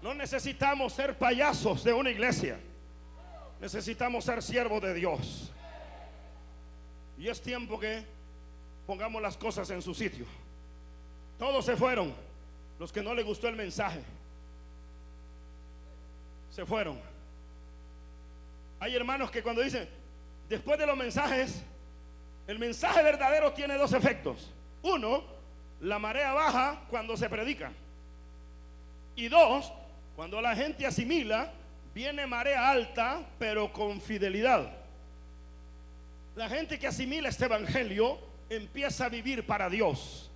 No necesitamos ser payasos de una iglesia, necesitamos ser siervos de Dios. Y es tiempo que pongamos las cosas en su sitio. Todos se fueron, los que no les gustó el mensaje se fueron. Hay hermanos que cuando dicen, después de los mensajes, el mensaje verdadero tiene dos efectos. Uno, la marea baja cuando se predica. Y dos, cuando la gente asimila, viene marea alta, pero con fidelidad. La gente que asimila este evangelio empieza a vivir para Dios.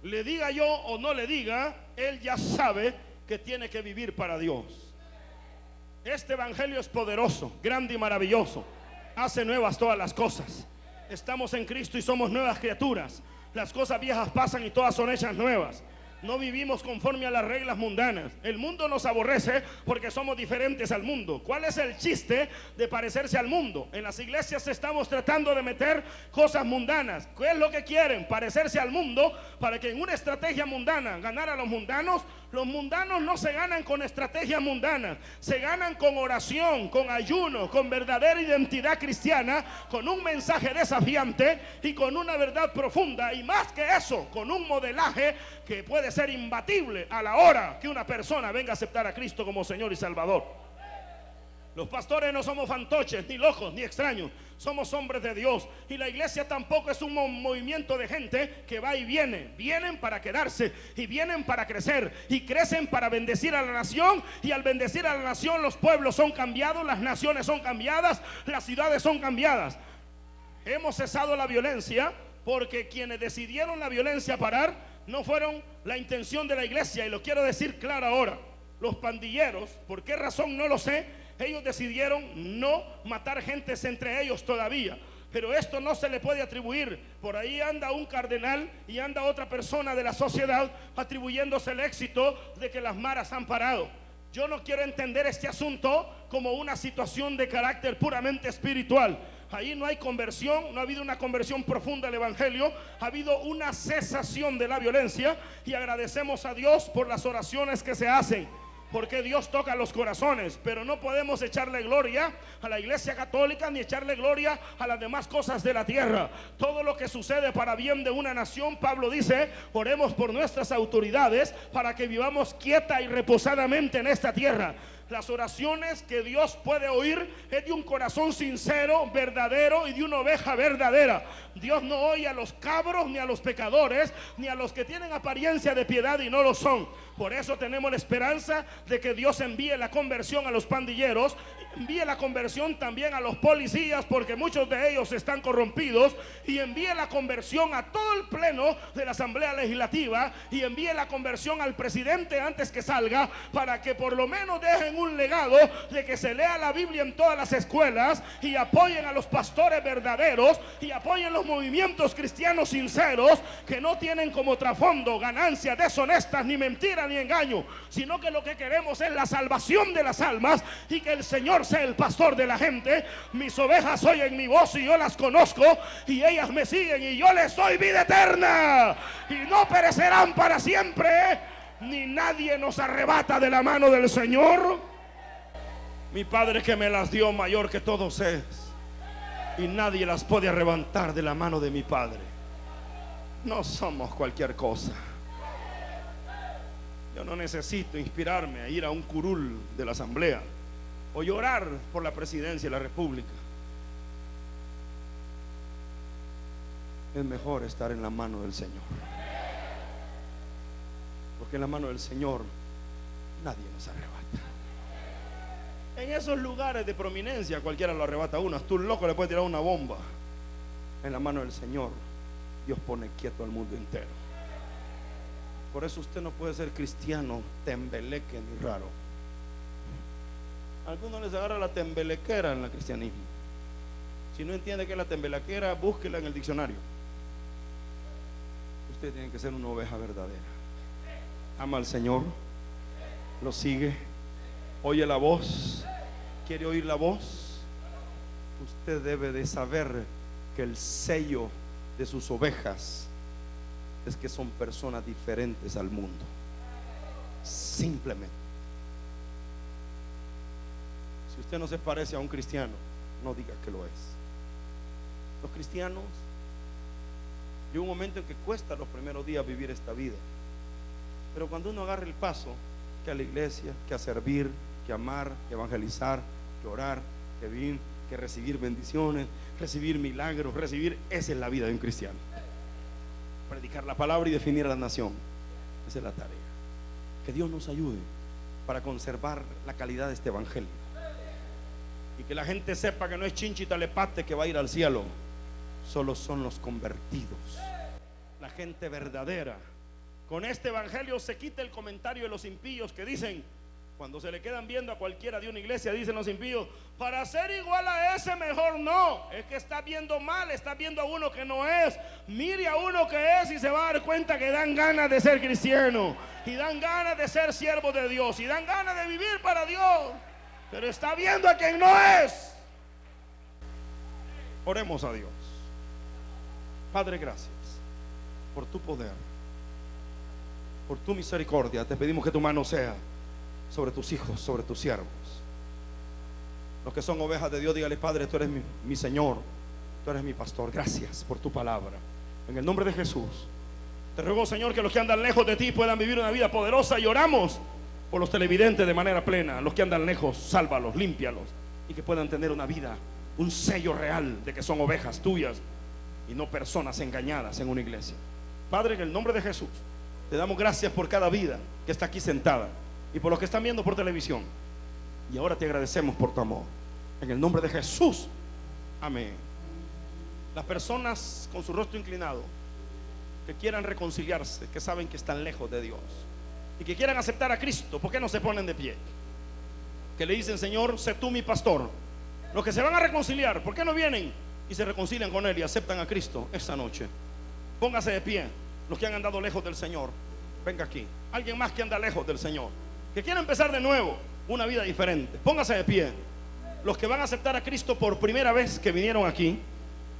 Le diga yo o no le diga, él ya sabe que tiene que vivir para Dios. Este evangelio es poderoso, grande y maravilloso. Hace nuevas todas las cosas. Estamos en Cristo y somos nuevas criaturas. Las cosas viejas pasan y todas son hechas nuevas. No vivimos conforme a las reglas mundanas. El mundo nos aborrece porque somos diferentes al mundo. ¿Cuál es el chiste de parecerse al mundo? En las iglesias estamos tratando de meter cosas mundanas. ¿Qué es lo que quieren? Parecerse al mundo para que en una estrategia mundana ganar a los mundanos. Los mundanos no se ganan con estrategias mundanas, se ganan con oración, con ayuno, con verdadera identidad cristiana, con un mensaje desafiante y con una verdad profunda, y más que eso, con un modelaje que puede ser imbatible a la hora que una persona venga a aceptar a Cristo como Señor y Salvador. Los pastores no somos fantoches, ni locos, ni extraños. Somos hombres de Dios. Y la iglesia tampoco es un movimiento de gente que va y viene. Vienen para quedarse y vienen para crecer. Y crecen para bendecir a la nación. Y al bendecir a la nación, los pueblos son cambiados, las naciones son cambiadas, las ciudades son cambiadas. Hemos cesado la violencia porque quienes decidieron la violencia parar no fueron la intención de la iglesia. Y lo quiero decir claro ahora. Los pandilleros, ¿por qué razón? No lo sé. Ellos decidieron no matar gentes entre ellos todavía, pero esto no se le puede atribuir. Por ahí anda un cardenal y anda otra persona de la sociedad atribuyéndose el éxito de que las maras han parado. Yo no quiero entender este asunto como una situación de carácter puramente espiritual. Ahí no hay conversión, no ha habido una conversión profunda al evangelio, ha habido una cesación de la violencia, y agradecemos a Dios por las oraciones que se hacen, porque Dios toca los corazones. Pero no podemos echarle gloria a la iglesia católica ni echarle gloria a las demás cosas de la tierra. Todo lo que sucede para bien de una nación, Pablo dice, oremos por nuestras autoridades para que vivamos quieta y reposadamente en esta tierra. Las oraciones que Dios puede oír es de un corazón sincero, verdadero, y de una oveja verdadera. Dios no oye a los cabros, ni a los pecadores, ni a los que tienen apariencia de piedad y no lo son. Por eso tenemos la esperanza de que Dios envíe la conversión a los pandilleros, envíe la conversión también a los policías, porque muchos de ellos están corrompidos, y envíe la conversión a todo el pleno de la Asamblea Legislativa, y envíe la conversión al presidente antes que salga, para que por lo menos dejen un legado de que se lea la Biblia en todas las escuelas, y apoyen a los pastores verdaderos, y apoyen los movimientos cristianos sinceros, que no tienen como trasfondo ganancias deshonestas, ni mentiras, ni engaño, sino que lo que queremos es la salvación de las almas, y que el Señor sea el pastor de la gente. Mis ovejas oyen mi voz y yo las conozco, y ellas me siguen, y yo les doy vida eterna, y no perecerán para siempre, ni nadie nos arrebata de la mano del Señor. Mi Padre que me las dio mayor que todos es, y nadie las puede arrebatar de la mano de mi Padre. No somos cualquier cosa. Yo no necesito inspirarme a ir a un curul de la asamblea o llorar por la presidencia de la república. Es mejor estar en la mano del Señor, porque en la mano del Señor nadie nos arrebata. En esos lugares de prominencia cualquiera lo arrebata a uno. Tú loco le puedes tirar una bomba. En la mano del Señor Dios pone quieto al mundo entero. Por eso usted no puede ser cristiano tembeleque ni raro. A algunos les agarra la tembelequera en el cristianismo. Si no entiende qué es la tembelequera, búsquela en el diccionario. Usted tiene que ser una oveja verdadera. Ama al Señor, lo sigue, oye la voz, quiere oír la voz. Usted debe de saber que el sello de sus ovejas es que son personas diferentes al mundo. Simplemente. Si usted no se parece a un cristiano, no diga que lo es. Los cristianos, llega un momento en que cuesta los primeros días vivir esta vida, pero cuando uno agarra el paso, que a la iglesia, que a servir, que amar, que evangelizar, que orar, que vivir, que recibir bendiciones, recibir milagros, esa es la vida de un cristiano. Predicar la palabra y definir a la nación, esa es la tarea. Que Dios nos ayude para conservar la calidad de este evangelio y que la gente sepa que no es chinchi y talepate que va a ir al cielo. Solo son los convertidos, la gente verdadera. Con este evangelio se quita el comentario de los impíos que dicen, cuando se le quedan viendo a cualquiera de una iglesia, dicen los impíos, para ser igual a ese mejor no. Es que está viendo mal, está viendo a uno que no es. Mire a uno que es y se va a dar cuenta que dan ganas de ser cristiano, y dan ganas de ser siervo de Dios, y dan ganas de vivir para Dios, pero está viendo a quien no es. Oremos a Dios. Padre, gracias por tu poder, por tu misericordia. Te pedimos que tu mano sea sobre tus hijos, sobre tus siervos. Los que son ovejas de Dios, dígale: Padre, tú eres mi Señor, tú eres mi pastor. Gracias por tu palabra. En el nombre de Jesús te ruego, Señor, que los que andan lejos de ti puedan vivir una vida poderosa, y oramos por los televidentes de manera plena. Los que andan lejos, sálvalos, límpialos, y que puedan tener una vida, un sello real de que son ovejas tuyas y no personas engañadas en una iglesia. Padre, en el nombre de Jesús te damos gracias por cada vida que está aquí sentada y por los que están viendo por televisión. Y ahora te agradecemos por tu amor. En el nombre de Jesús, amén. Las personas con su rostro inclinado, que quieran reconciliarse, que saben que están lejos de Dios y que quieran aceptar a Cristo, ¿por qué no se ponen de pie? Que le dicen: Señor, sé tú mi pastor. Los que se van a reconciliar, ¿por qué no vienen y se reconcilian con Él y aceptan a Cristo esta noche? Póngase de pie. Los que han andado lejos del Señor, venga aquí. Alguien más que anda lejos del Señor, que quiera empezar de nuevo una vida diferente, póngase de pie. Los que van a aceptar a Cristo por primera vez, que vinieron aquí,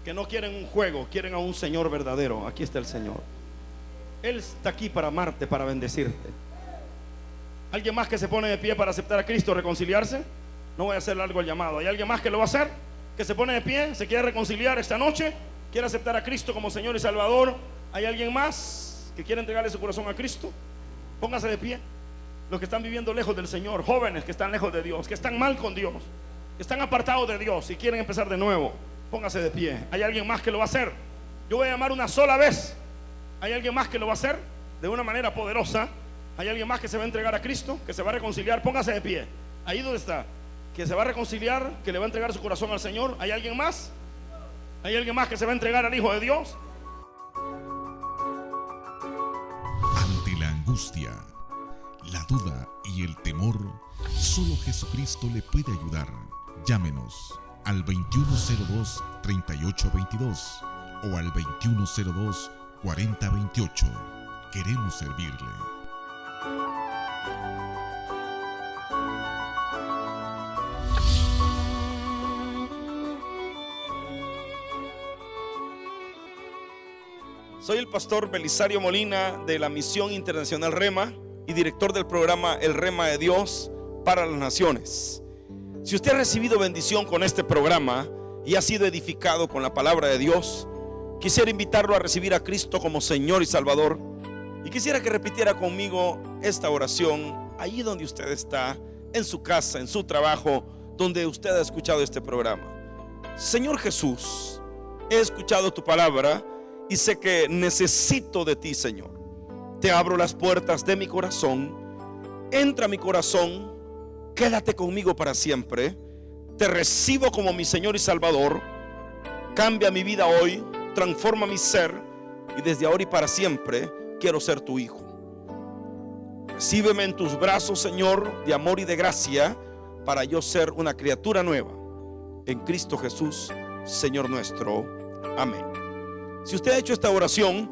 que no quieren un juego, quieren a un Señor verdadero. Aquí está el Señor. Él está aquí para amarte, para bendecirte. ¿Alguien más que se pone de pie para aceptar a Cristo, reconciliarse? No voy a hacer largo el llamado. ¿Hay alguien más que lo va a hacer? Que se pone de pie, se quiere reconciliar esta noche, quiere aceptar a Cristo como Señor y Salvador. ¿Hay alguien más que quiere entregarle su corazón a Cristo? Póngase de pie. Los que están viviendo lejos del Señor, jóvenes que están lejos de Dios, que están mal con Dios, que están apartados de Dios y quieren empezar de nuevo, póngase de pie. ¿Hay alguien más que lo va a hacer? Yo voy a llamar una sola vez. ¿Hay alguien más que lo va a hacer de una manera poderosa? ¿Hay alguien más que se va a entregar a Cristo, que se va a reconciliar? Póngase de pie. Ahí donde está, que se va a reconciliar, que le va a entregar su corazón al Señor. ¿Hay alguien más? ¿Hay alguien más que se va a entregar al Hijo de Dios? Ante la angustia, la duda y el temor, solo Jesucristo le puede ayudar. Llámenos al 2102-3822 o al 2102-4028. Queremos servirle. Soy el pastor Belisario Molina de la Misión Internacional Rema y director del programa El Rema de Dios para las Naciones. Si usted ha recibido bendición con este programa y ha sido edificado con la palabra de Dios, quisiera invitarlo a recibir a Cristo como Señor y Salvador, y quisiera que repitiera conmigo esta oración allí donde usted está, en su casa, en su trabajo, donde usted ha escuchado este programa. Señor Jesús, he escuchado tu palabra y sé que necesito de ti, Señor. Te abro las puertas de mi corazón entra a mi corazón, quédate conmigo para siempre, te recibo como mi Señor y Salvador, cambia mi vida hoy, transforma mi ser y desde ahora y para siempre quiero ser tu hijo. Recíbeme en tus brazos, Señor, de amor y de gracia, para yo ser una criatura nueva en Cristo Jesús, Señor nuestro. Amén. Si usted ha hecho esta oración,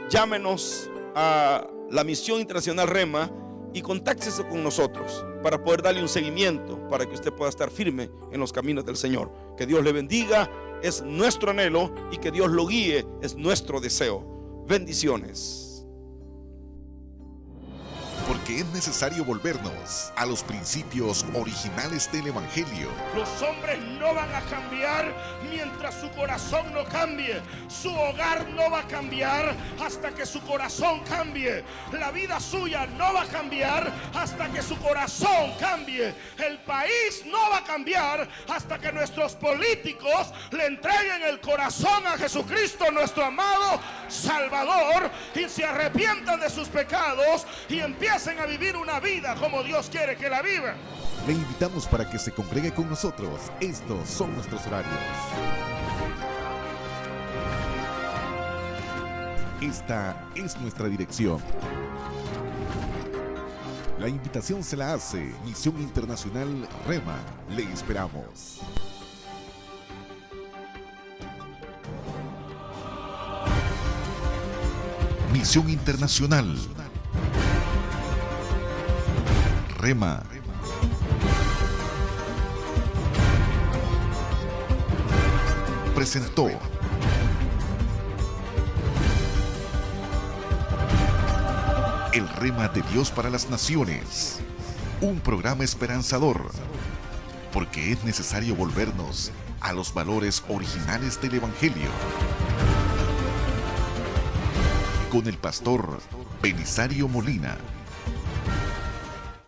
llámenos a la Misión Internacional Rema y contáctese con nosotros para poder darle un seguimiento, para que usted pueda estar firme en los caminos del Señor. Que Dios le bendiga, es nuestro anhelo, y que Dios lo guíe, es nuestro deseo. Bendiciones. Porque es necesario volvernos a los principios originales del Evangelio. Los hombres no van a cambiar mientras su corazón no cambie. Su hogar no va a cambiar hasta que su corazón cambie. La vida suya no va a cambiar hasta que su corazón cambie. El país no va a cambiar hasta que nuestros políticos le entreguen el corazón a Jesucristo, nuestro amado Salvador, y se arrepientan de sus pecados y empiecen a vivir una vida como Dios quiere que la viva. Le invitamos para que se congregue con nosotros. Estos son nuestros horarios. Esta es nuestra dirección. La invitación se la hace Misión Internacional Rema. Le esperamos. Misión Internacional Rema. Presentó El Rema de Dios para las Naciones, un programa esperanzador, porque es necesario volvernos a los valores originales del Evangelio. Con el pastor Belisario Molina.